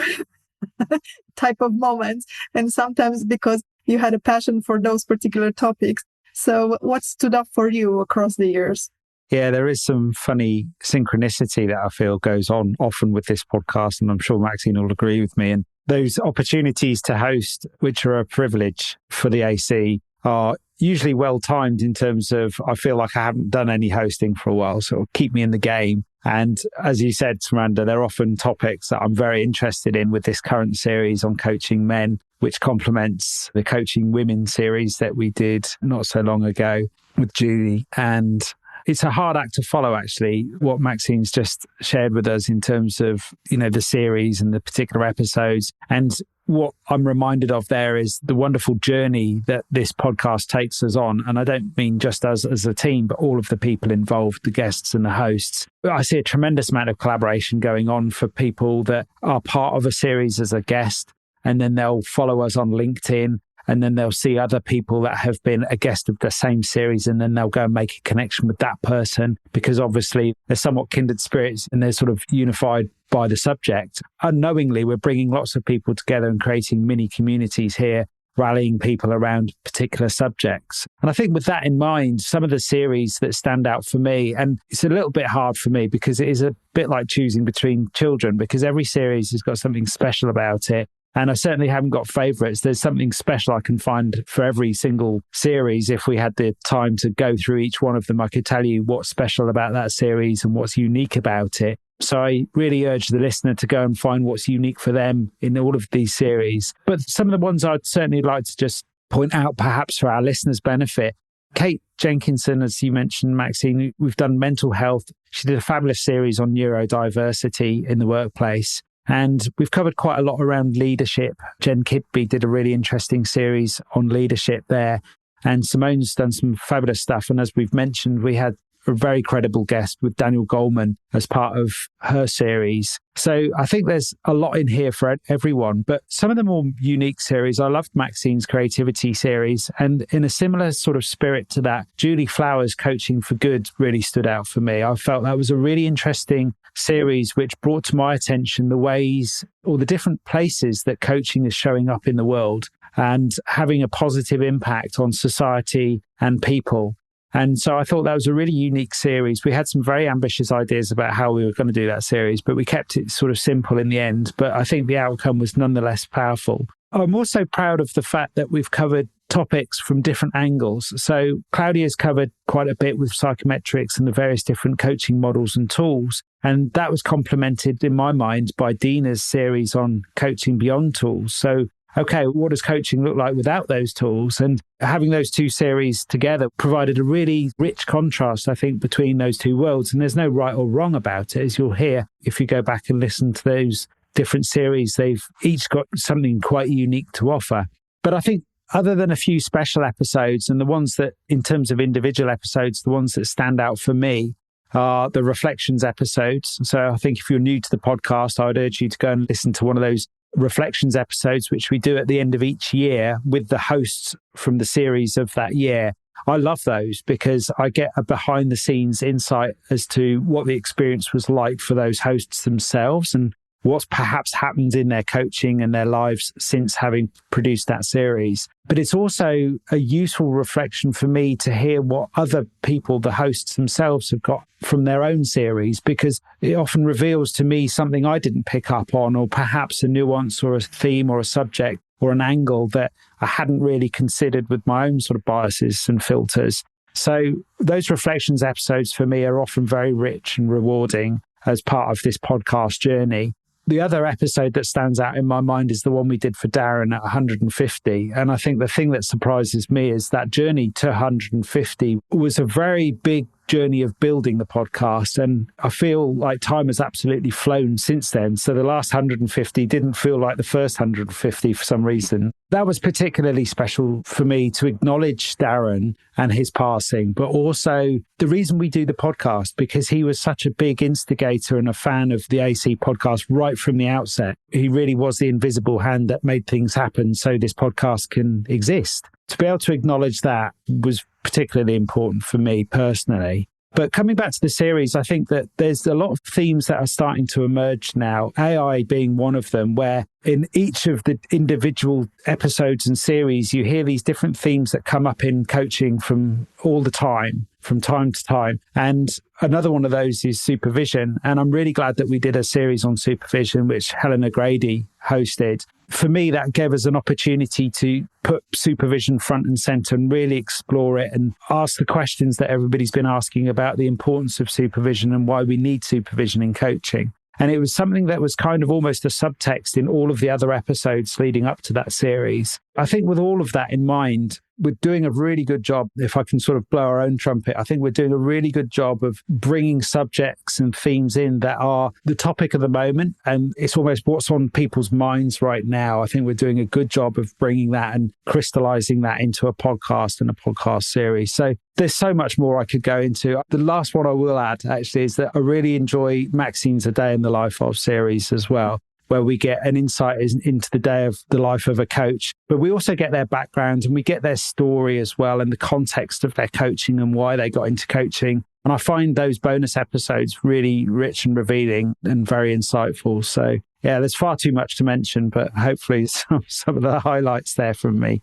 type of moments. And sometimes because you had a passion for those particular topics. So what stood up for you across the years? Yeah, there is some funny synchronicity that I feel goes on often with this podcast, and I'm sure Maxine will agree with me. And those opportunities to host, which are a privilege for the AC, are usually well timed in terms of I feel like I haven't done any hosting for a while, so it'll keep me in the game. And as you said, Smaranda, they're often topics that I'm very interested in with this current series on coaching men, which complements the coaching women series that we did not so long ago with Julie. And it's a hard act to follow, actually, what Maxine's just shared with us in terms of, the series and the particular episodes. And what I'm reminded of there is the wonderful journey that this podcast takes us on. And I don't mean just us as a team, but all of the people involved, the guests and the hosts. I see a tremendous amount of collaboration going on for people that are part of a series as a guest, and then they'll follow us on LinkedIn. And then they'll see other people that have been a guest of the same series, and then they'll go and make a connection with that person because obviously they're somewhat kindred spirits and they're sort of unified by the subject. Unknowingly, we're bringing lots of people together and creating mini communities here, rallying people around particular subjects. And I think with that in mind, some of the series that stand out for me, and it's a little bit hard for me because it is a bit like choosing between children because every series has got something special about it. And I certainly haven't got favourites. There's something special I can find for every single series. If we had the time to go through each one of them, I could tell you what's special about that series and what's unique about it. So I really urge the listener to go and find what's unique for them in all of these series. But some of the ones I'd certainly like to just point out, perhaps for our listeners' benefit. Kate Jenkinson, as you mentioned, Maxine, we've done mental health. She did a fabulous series on neurodiversity in the workplace. And we've covered quite a lot around leadership. Jen Kidby did a really interesting series on leadership there. And Simone's done some fabulous stuff. And as we've mentioned, we had a very credible guest with Daniel Goleman as part of her series. So I think there's a lot in here for everyone. But some of the more unique series, I loved Maxine's creativity series. And in a similar sort of spirit to that, Julie Flower's Coaching for Good really stood out for me. I felt that was a really interesting series which brought to my attention the ways or the different places that coaching is showing up in the world and having a positive impact on society and people. And so I thought that was a really unique series. We had some very ambitious ideas about how we were going to do that series, but we kept it sort of simple in the end. But I think the outcome was nonetheless powerful. I'm also proud of the fact that we've covered topics from different angles. So Claudia's covered quite a bit with psychometrics and the various different coaching models and tools. And that was complemented in my mind by Dina's series on coaching beyond tools. So okay, what does coaching look like without those tools? And having those two series together provided a really rich contrast, I think, between those two worlds. And there's no right or wrong about it, as you'll hear if you go back and listen to those different series. They've each got something quite unique to offer. But I think other than a few special episodes, and the ones that, in terms of individual episodes, the ones that stand out for me are the reflections episodes. So I think if you're new to the podcast, I would urge you to go and listen to one of those reflections episodes, which we do at the end of each year with the hosts from the series of that year. I love those because I get a behind the scenes insight as to what the experience was like for those hosts themselves and what's perhaps happened in their coaching and their lives since having produced that series. But it's also a useful reflection for me to hear what other people, the hosts themselves, have got from their own series, because it often reveals to me something I didn't pick up on, or perhaps a nuance or a theme or a subject or an angle that I hadn't really considered with my own sort of biases and filters. So those reflections episodes for me are often very rich and rewarding as part of this podcast journey. The other episode that stands out in my mind is the one we did for Darren at 150. And I think the thing that surprises me is that journey to 150 was a very big journey of building the podcast. And I feel like time has absolutely flown since then. So the last 150 didn't feel like the first 150 for some reason. That was particularly special for me to acknowledge Darren and his passing, but also the reason we do the podcast, because he was such a big instigator and a fan of the AC podcast right from the outset. He really was the invisible hand that made things happen so this podcast can exist. To be able to acknowledge that was particularly important for me personally. But coming back to the series, I think that there's a lot of themes that are starting to emerge now, AI being one of them, where in each of the individual episodes and series, you hear these different themes that come up in coaching from time to time. And another one of those is supervision. And I'm really glad that we did a series on supervision, which Helena Grady hosted. For me, that gave us an opportunity to put supervision front and center and really explore it and ask the questions that everybody's been asking about the importance of supervision and why we need supervision in coaching. And it was something that was kind of almost a subtext in all of the other episodes leading up to that series. I think with all of that in mind, we're doing a really good job, if I can sort of blow our own trumpet, I think we're doing a really good job of bringing subjects and themes in that are the topic of the moment. And it's almost what's on people's minds right now. I think we're doing a good job of bringing that and crystallizing that into a podcast and a podcast series. So there's so much more I could go into. The last one I will add actually is that I really enjoy Maxine's A Day in the Life of series as well, where we get an insight into the day of the life of a coach. But we also get their background and we get their story as well and the context of their coaching and why they got into coaching. And I find those bonus episodes really rich and revealing and very insightful. So yeah, there's far too much to mention, but hopefully some of the highlights there from me.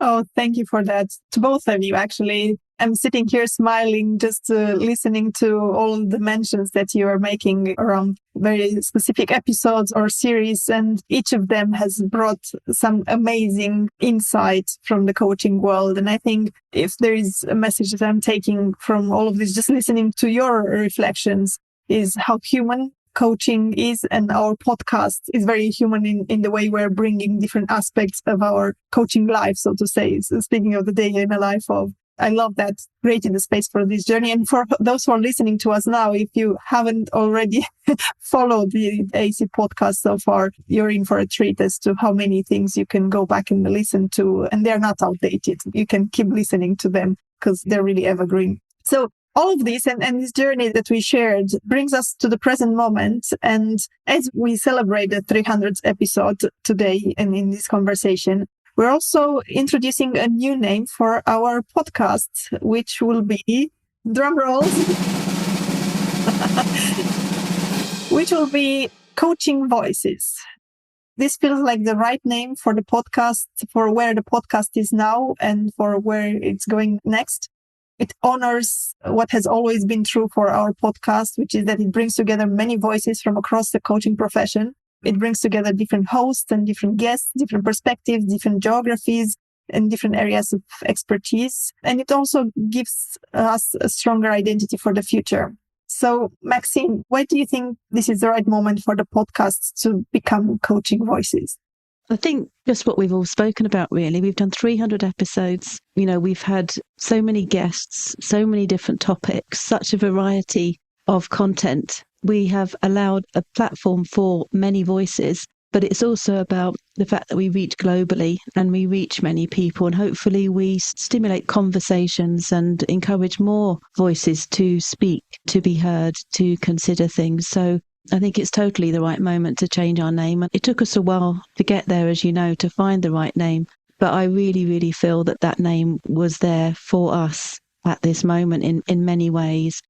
Oh, thank you for that. To both of you, actually. I'm sitting here smiling, just listening to all the mentions that you are making around very specific episodes or series. And each of them has brought some amazing insight from the coaching world. And I think if there is a message that I'm taking from all of this, just listening to your reflections, is how human coaching is, and our podcast is very human in the way we're bringing different aspects of our coaching life, so to say. So speaking of the day in the life of, I love that, creating the space for this journey. And for those who are listening to us now, if you haven't already followed the AC podcast so far, you're in for a treat as to how many things you can go back and listen to. And they're not outdated. You can keep listening to them because they're really evergreen. So all of this and this journey that we shared brings us to the present moment. And as we celebrate the 300th episode today and in this conversation, we're also introducing a new name for our podcast, which will be, drum rolls, which will be Coaching Voices. This feels like the right name for the podcast, for where the podcast is now and for where it's going next. It honors what has always been true for our podcast, which is that it brings together many voices from across the coaching profession. It brings together different hosts and different guests, different perspectives, different geographies, and different areas of expertise. And it also gives us a stronger identity for the future. So, Maxine, why do you think this is the right moment for the podcast to become Coaching Voices? I think just what we've all spoken about, really. We've done 300 episodes. You know, we've had so many guests, so many different topics, such a variety of content. We have allowed a platform for many voices, but it's also about the fact that we reach globally and we reach many people, and hopefully we stimulate conversations and encourage more voices to speak, to be heard, to consider things. So I think it's totally the right moment to change our name. It took us a while to get there, as you know, to find the right name. But I really, really feel that that name was there for us at this moment in many ways.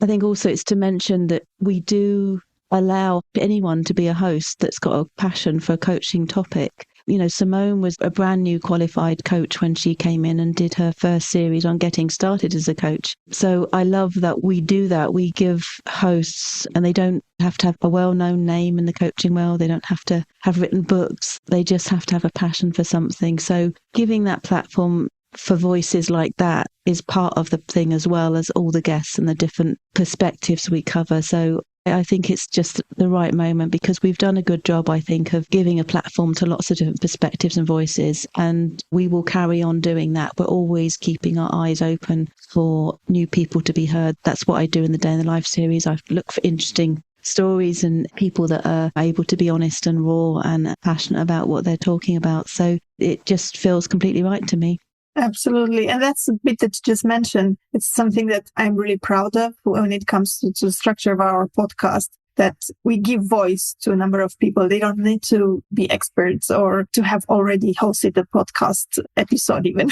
I think also it's to mention that we do allow anyone to be a host that's got a passion for a coaching topic. You know, Simone was a brand new qualified coach when she came in and did her first series on getting started as a coach. So I love that we do that. We give hosts, and they don't have to have a well-known name in the coaching world. They don't have to have written books. They just have to have a passion for something. So giving that platform for voices like that is part of the thing, as well as all the guests and the different perspectives we cover. So I think it's just the right moment, because we've done a good job, I think, of giving a platform to lots of different perspectives and voices, and we will carry on doing that. We're always keeping our eyes open for new people to be heard. That's what I do in the Day in the Life series. I look for interesting stories and people that are able to be honest and raw and passionate about what they're talking about. So it just feels completely right to me. Absolutely. And that's a bit that you just mentioned. It's something that I'm really proud of when it comes to the structure of our podcast, that we give voice to a number of people. They don't need to be experts or to have already hosted a podcast episode even,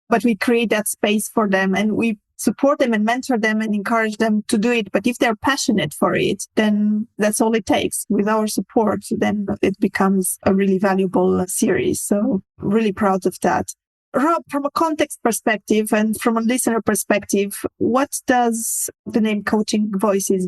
but we create that space for them, and we support them and mentor them and encourage them to do it. But if they're passionate for it, then that's all it takes. With our support, then it becomes a really valuable series. So really proud of that. Rob, from a context perspective and from a listener perspective, what does the name Coaching Voices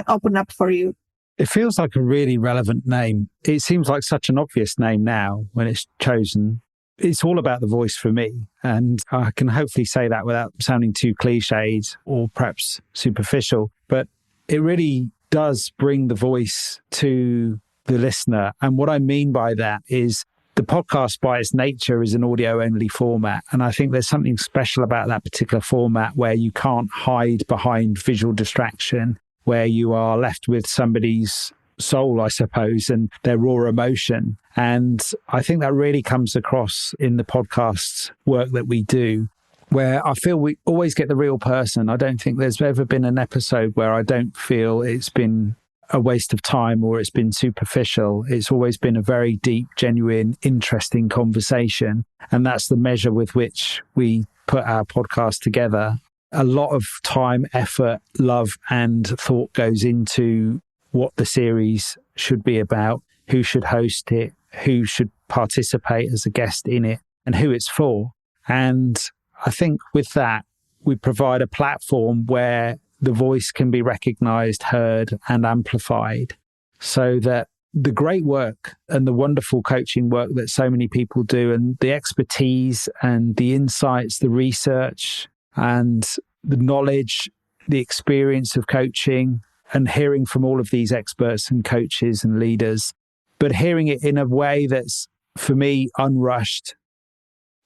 open up for you? It feels like a really relevant name. It seems like such an obvious name now when it's chosen. It's all about the voice for me. And I can hopefully say that without sounding too cliched or perhaps superficial. But it really does bring the voice to the listener. And what I mean by that is, the podcast by its nature is an audio-only format. And I think there's something special about that particular format, where you can't hide behind visual distraction, where you are left with somebody's soul, I suppose, and their raw emotion. And I think that really comes across in the podcast work that we do, where I feel we always get the real person. I don't think there's ever been an episode where I don't feel it's been a waste of time or it's been superficial. It's always been a very deep, genuine, interesting conversation. And that's the measure with which we put our podcast together. A lot of time, effort, love and thought goes into what the series should be about, who should host it, who should participate as a guest in it, and who it's for. And I think with that, we provide a platform where the voice can be recognized, heard, and amplified, so that the great work and the wonderful coaching work that so many people do, and the expertise and the insights, the research and the knowledge, the experience of coaching, and hearing from all of these experts and coaches and leaders, but hearing it in a way that's, for me, unrushed,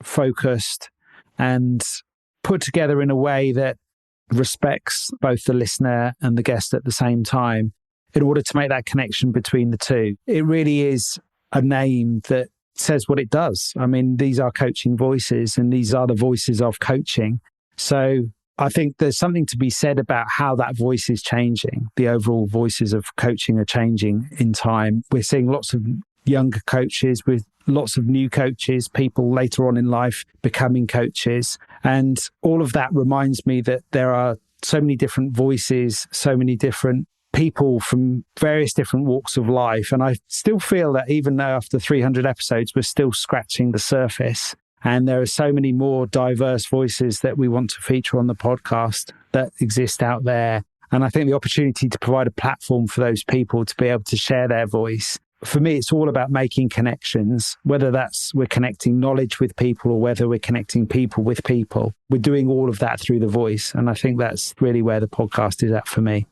focused, and put together in a way that respects both the listener and the guest at the same time, in order to make that connection between the two. It really is a name that says what it does. I mean, these are coaching voices, and these are the voices of coaching. So I think there's something to be said about how that voice is changing. The overall voices of coaching are changing in time. We're seeing lots of younger coaches with lots of new coaches, people later on in life becoming coaches. And all of that reminds me that there are so many different voices, so many different people from various different walks of life. And I still feel that even though after 300 episodes, we're still scratching the surface. And there are so many more diverse voices that we want to feature on the podcast that exist out there. And I think the opportunity to provide a platform for those people to be able to share their voice, for me, it's all about making connections, whether that's we're connecting knowledge with people or whether we're connecting people with people. We're doing all of that through the voice. And I think that's really where the podcast is at for me.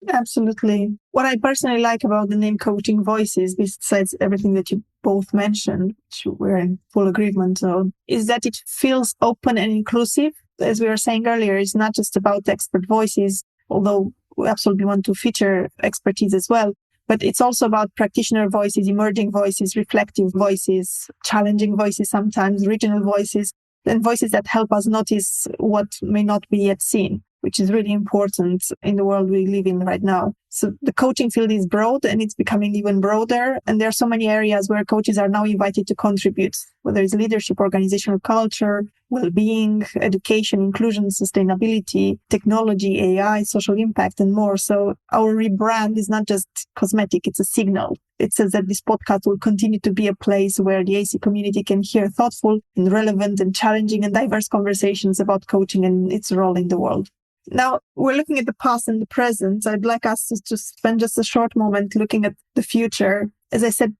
Absolutely. What I personally like about the name Coaching Voices, besides everything that you both mentioned, which we're in full agreement on, is that it feels open and inclusive. As we were saying earlier, it's not just about expert voices, although we absolutely want to feature expertise as well. But it's also about practitioner voices, emerging voices, reflective voices, challenging voices sometimes, regional voices, and voices that help us notice what may not be yet seen, which is really important in the world we live in right now. So the coaching field is broad and it's becoming even broader. And there are so many areas where coaches are now invited to contribute, whether it's leadership, organizational culture, well-being, education, inclusion, sustainability, technology, AI, social impact, and more. So our rebrand is not just cosmetic, it's a signal. It says that this podcast will continue to be a place where the AC community can hear thoughtful and relevant and challenging and diverse conversations about coaching and its role in the world. Now, we're looking at the past and the present. I'd like us to spend just a short moment looking at the future. As I said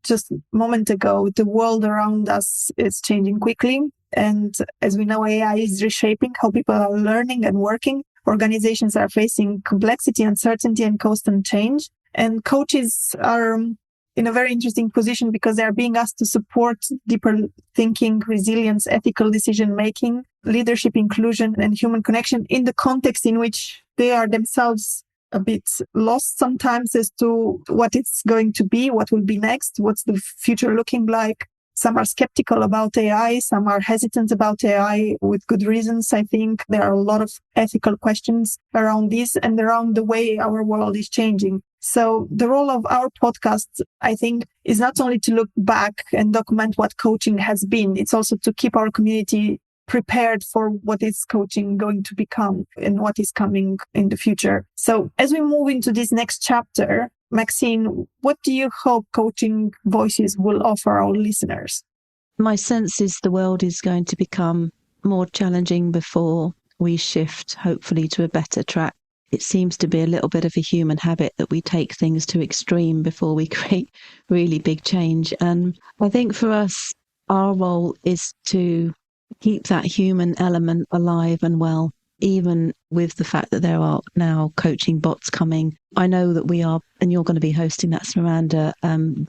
just a moment ago, the world around us is changing quickly. And as we know, AI is reshaping how people are learning and working. Organizations are facing complexity, uncertainty, and constant change. And coaches are in a very interesting position because they are being asked to support deeper thinking, resilience, ethical decision-making, leadership, inclusion, and human connection in the context in which they are themselves a bit lost sometimes as to what it's going to be, what will be next, what's the future looking like. Some are skeptical about AI. Some are hesitant about AI with good reasons. I think there are a lot of ethical questions around this and around the way our world is changing. So the role of our podcast, I think, is not only to look back and document what coaching has been. It's also to keep our community prepared for what is coaching going to become and what is coming in the future. So as we move into this next chapter, Maxine, what do you hope Coaching Voices will offer our listeners? My sense is the world is going to become more challenging before we shift, hopefully, to a better track. It seems to be a little bit of a human habit that we take things to extreme before we create really big change. And I think for us, our role is to keep that human element alive and well, even with the fact that there are now coaching bots coming. I know that we are, and you're going to be hosting that, Smaranda,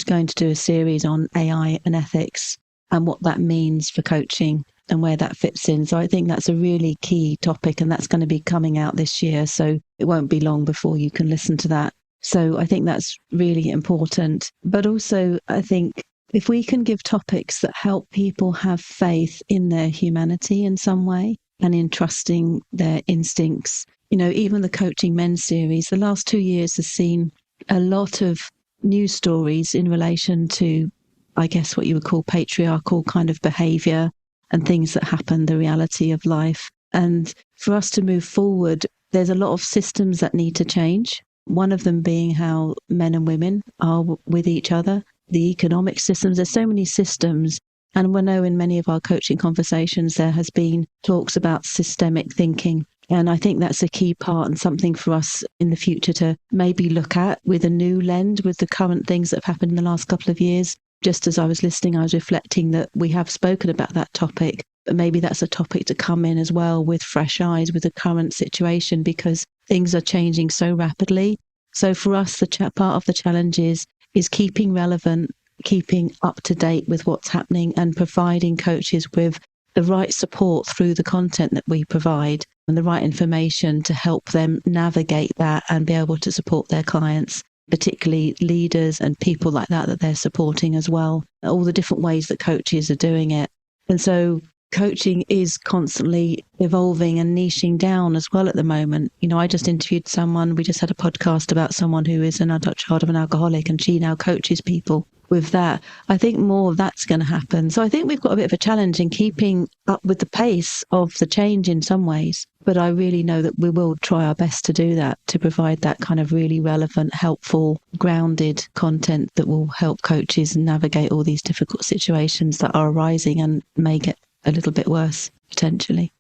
going to do a series on AI and ethics and what that means for coaching and where that fits in. So I think that's a really key topic, and that's going to be coming out this year. So it won't be long before you can listen to that. So I think that's really important. But also, I think if we can give topics that help people have faith in their humanity in some way and in trusting their instincts, even the Coaching Men series, the last 2 years has seen a lot of news stories in relation to, I guess, what you would call patriarchal kind of behavior and things that happen, the reality of life. And for us to move forward, there's a lot of systems that need to change. One of them being how men and women are with each other, the economic systems. There's so many systems. And we know in many of our coaching conversations, there has been talks about systemic thinking. And I think that's a key part and something for us in the future to maybe look at with a new lens with the current things that have happened in the last couple of years. Just as I was listening, I was reflecting that we have spoken about that topic, but maybe that's a topic to come in as well with fresh eyes with the current situation, because things are changing so rapidly. So for us, part of the challenge is keeping relevant, keeping up to date with what's happening and providing coaches with the right support through the content that we provide and the right information to help them navigate that and be able to support their clients, particularly leaders and people like that they're supporting as well, all the different ways that coaches are doing it. And so coaching is constantly evolving and niching down as well at the moment. I just interviewed someone, we just had a podcast about someone who is an adult child of an alcoholic, and she now coaches people with that. I think more of that's going to happen. So I think we've got a bit of a challenge in keeping up with the pace of the change in some ways. But I really know that we will try our best to do that, to provide that kind of really relevant, helpful, grounded content that will help coaches navigate all these difficult situations that are arising and may get a little bit worse, potentially.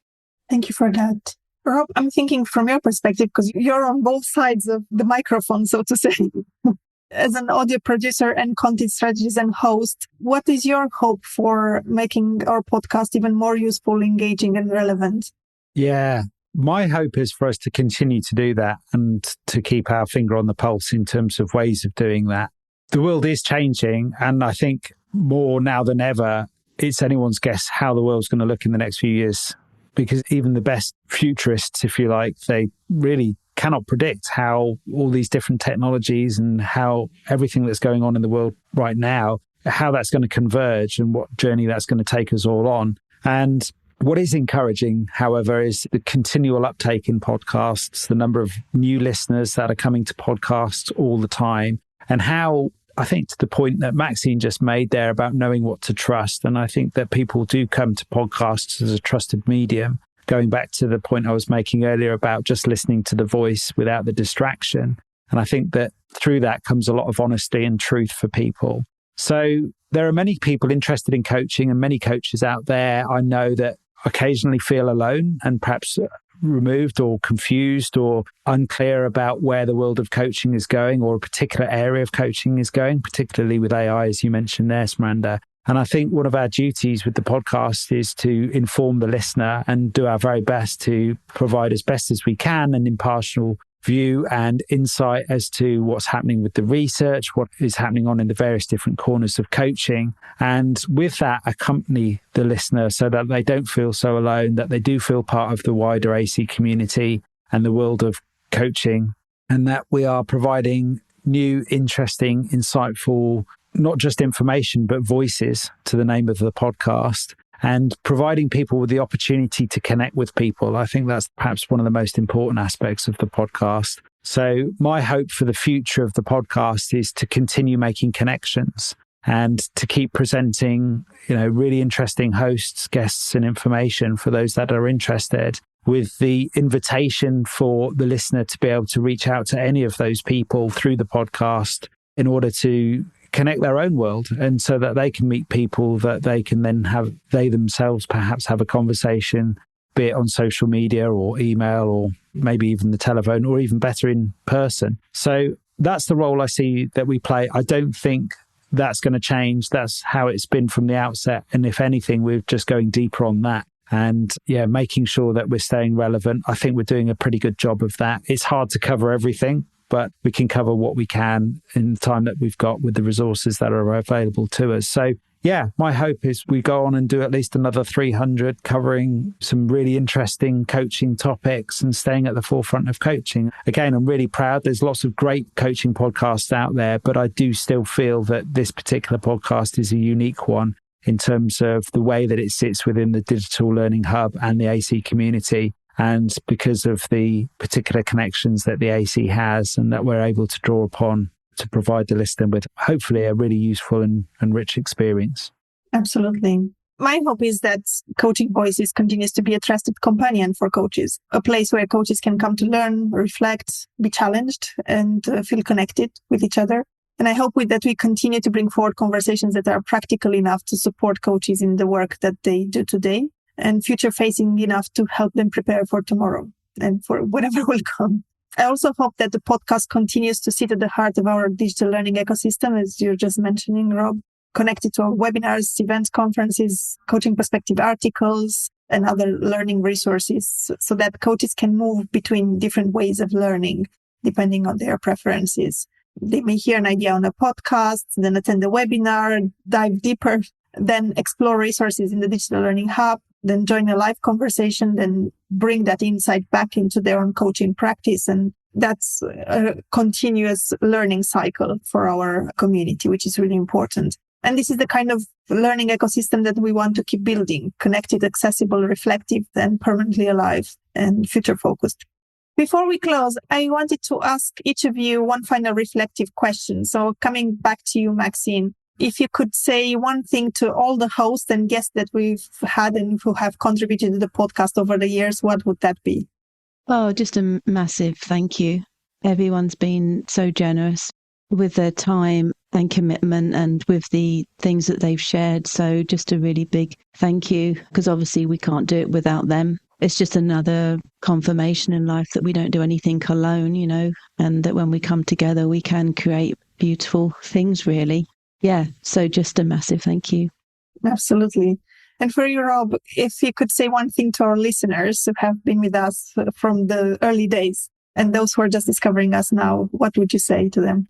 Thank you for that. Rob, I'm thinking from your perspective, because you're on both sides of the microphone, so to say. As an audio producer and content strategist and host, what is your hope for making our podcast even more useful, engaging, and relevant? Yeah, my hope is for us to continue to do that and to keep our finger on the pulse in terms of ways of doing that. The world is changing, and I think more now than ever, it's anyone's guess how the world's going to look in the next few years, because even the best futurists, if you like, they really cannot predict how all these different technologies and how everything that's going on in the world right now, how that's going to converge and what journey that's going to take us all on. And what is encouraging, however, is the continual uptake in podcasts, the number of new listeners that are coming to podcasts all the time, and how, I think, to the point that Maxine just made there about knowing what to trust. And I think that people do come to podcasts as a trusted medium. Going back to the point I was making earlier about just listening to the voice without the distraction. And I think that through that comes a lot of honesty and truth for people. So there are many people interested in coaching and many coaches out there I know that occasionally feel alone and perhaps removed or confused or unclear about where the world of coaching is going or a particular area of coaching is going, particularly with AI, as you mentioned there, Smaranda. And I think one of our duties with the podcast is to inform the listener and do our very best to provide as best as we can an impartial view and insight as to what's happening with the research, what is happening on in the various different corners of coaching. And with that, accompany the listener so that they don't feel so alone, that they do feel part of the wider AC community and the world of coaching, and that we are providing new, interesting, insightful, not just information, but voices to the name of the podcast, and providing people with the opportunity to connect with people. I think that's perhaps one of the most important aspects of the podcast. So my hope for the future of the podcast is to continue making connections and to keep presenting, really interesting hosts, guests, and information for those that are interested, with the invitation for the listener to be able to reach out to any of those people through the podcast in order to connect their own world, and so that they can meet people that they can then have, they themselves perhaps have a conversation, be it on social media or email or maybe even the telephone, or even better in person. So that's the role I see that we play. I don't think that's going to change. That's how it's been from the outset. And if anything, we're just going deeper on that. And making sure that we're staying relevant. I think we're doing a pretty good job of that. It's hard to cover everything, but we can cover what we can in the time that we've got with the resources that are available to us. So my hope is we go on and do at least another 300, covering some really interesting coaching topics and staying at the forefront of coaching. Again, I'm really proud. There's lots of great coaching podcasts out there, but I do still feel that this particular podcast is a unique one in terms of the way that it sits within the Digital Learning Hub and the AC community. And because of the particular connections that the AC has and that we're able to draw upon to provide the listener with hopefully a really useful and rich experience. Absolutely. My hope is that Coaching Voices continues to be a trusted companion for coaches, a place where coaches can come to learn, reflect, be challenged, and feel connected with each other. And I hope with that we continue to bring forward conversations that are practical enough to support coaches in the work that they do today, and future-facing enough to help them prepare for tomorrow and for whatever will come. I also hope that the podcast continues to sit at the heart of our digital learning ecosystem, as you're just mentioning, Rob, connected to our webinars, events, conferences, coaching perspective articles, and other learning resources, so that coaches can move between different ways of learning, depending on their preferences. They may hear an idea on a podcast, then attend a webinar, dive deeper, then explore resources in the Digital Learning Hub, then join a live conversation, then bring that insight back into their own coaching practice. And that's a continuous learning cycle for our community, which is really important. And this is the kind of learning ecosystem that we want to keep building: connected, accessible, reflective, and permanently alive and future focused. Before we close, I wanted to ask each of you one final reflective question. So coming back to you, Maxine, if you could say one thing to all the hosts and guests that we've had and who have contributed to the podcast over the years, what would that be? Oh, just a massive thank you. Everyone's been so generous with their time and commitment and with the things that they've shared. So just a really big thank you, because obviously we can't do it without them. It's just another confirmation in life that we don't do anything alone, and that when we come together, we can create beautiful things, really. Yeah. So just a massive thank you. Absolutely. And for you, Rob, if you could say one thing to our listeners who have been with us from the early days and those who are just discovering us now, what would you say to them?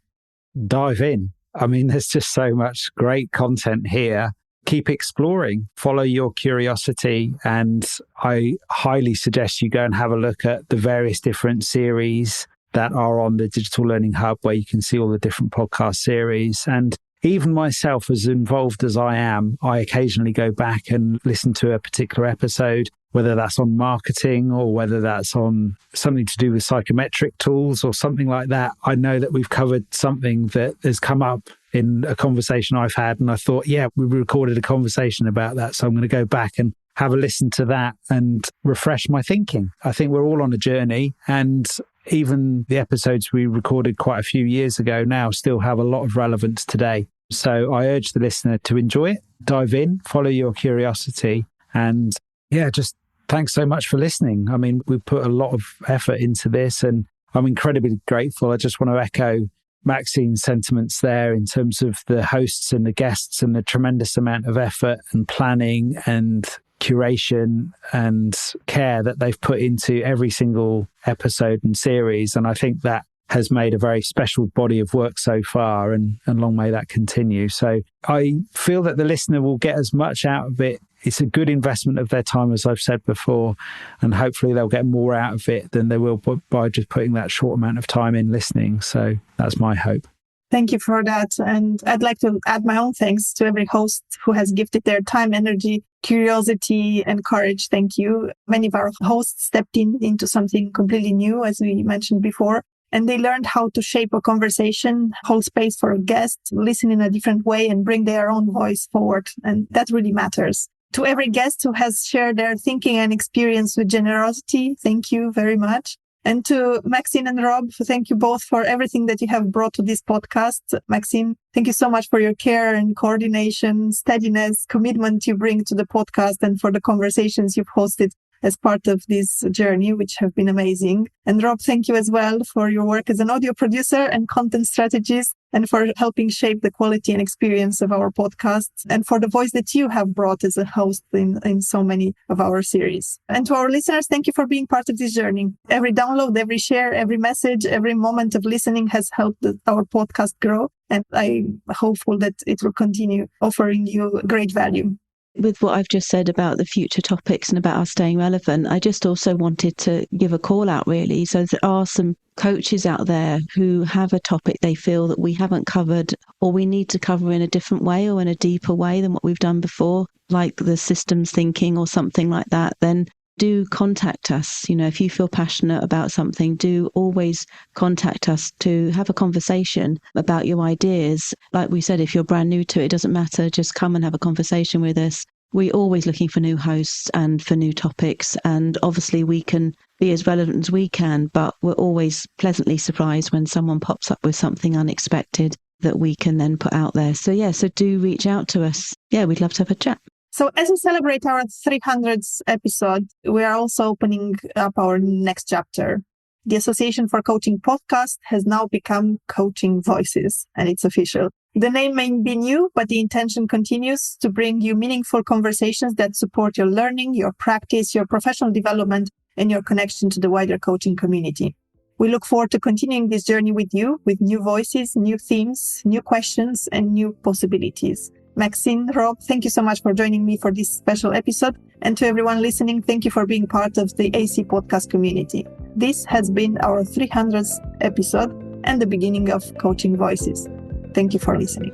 Dive in. I mean, there's just so much great content here. Keep exploring, follow your curiosity. And I highly suggest you go and have a look at the various different series that are on the Digital Learning Hub, where you can see all the different podcast series. And even myself, as involved as I am, I occasionally go back and listen to a particular episode, whether that's on marketing or whether that's on something to do with psychometric tools or something like that. I know that we've covered something that has come up in a conversation I've had, and I thought, we recorded a conversation about that. So I'm going to go back and have a listen to that and refresh my thinking. I think we're all on a journey, and even the episodes we recorded quite a few years ago now still have a lot of relevance today. So I urge the listener to enjoy it, dive in, follow your curiosity, and just thanks so much for listening. I mean, we put a lot of effort into this and I'm incredibly grateful. I just want to echo Maxine's sentiments there in terms of the hosts and the guests and the tremendous amount of effort and planning and curation and care that they've put into every single episode and series. And I think that has made a very special body of work so far, and long may that continue. So I feel that the listener will get as much out of it. It's a good investment of their time, as I've said before, and hopefully they'll get more out of it than they will by just putting that short amount of time in listening. So that's my hope. Thank you for that. And I'd like to add my own thanks to every host who has gifted their time, energy, curiosity, and courage. Thank you. Many of our hosts stepped into something completely new, as we mentioned before, and they learned how to shape a conversation, hold space for a guest, listen in a different way, and bring their own voice forward. And that really matters. To every guest who has shared their thinking and experience with generosity, thank you very much. And to Maxine and Rob, thank you both for everything that you have brought to this podcast. Maxine, thank you so much for your care and coordination, steadiness, commitment you bring to the podcast, and for the conversations you've hosted as part of this journey, which have been amazing. And Rob, thank you as well for your work as an audio producer and content strategist, and for helping shape the quality and experience of our podcasts, and for the voice that you have brought as a host in so many of our series. And to our listeners, thank you for being part of this journey. Every download, every share, every message, every moment of listening has helped our podcast grow. And I'm hopeful that it will continue offering you great value. With what I've just said about the future topics and about us staying relevant, I just also wanted to give a call out, really. So there are some coaches out there who have a topic they feel that we haven't covered, or we need to cover in a different way or in a deeper way than what we've done before, like the systems thinking or something like that, then do contact us. You know, if you feel passionate about something, do always contact us to have a conversation about your ideas. Like we said, if you're brand new to it, it doesn't matter. Just come and have a conversation with us. We're always looking for new hosts and for new topics. And obviously we can be as relevant as we can, but we're always pleasantly surprised when someone pops up with something unexpected that we can then put out there. So do reach out to us. Yeah, we'd love to have a chat. So as we celebrate our 300th episode, we are also opening up our next chapter. The Association for Coaching podcast has now become Coaching Voices, and it's official. The name may be new, but the intention continues to bring you meaningful conversations that support your learning, your practice, your professional development, and your connection to the wider coaching community. We look forward to continuing this journey with you, with new voices, new themes, new questions, and new possibilities. Maxine, Rob, thank you so much for joining me for this special episode. And to everyone listening, thank you for being part of the AC podcast community. This has been our 300th episode and the beginning of Coaching Voices. Thank you for listening.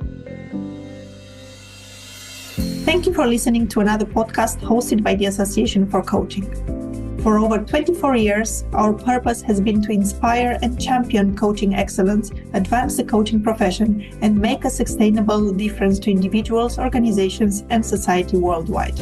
Thank you for listening to another podcast hosted by the Association for Coaching. For over 24 years, our purpose has been to inspire and champion coaching excellence, advance the coaching profession, and make a sustainable difference to individuals, organizations, and society worldwide.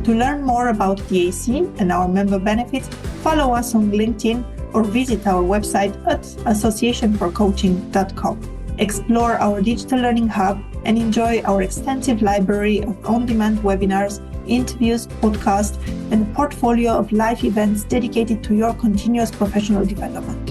To learn more about the AC and our member benefits, follow us on LinkedIn or visit our website at associationforcoaching.com. Explore our digital learning hub and enjoy our extensive library of on-demand webinars, interviews, podcasts, and a portfolio of live events dedicated to your continuous professional development.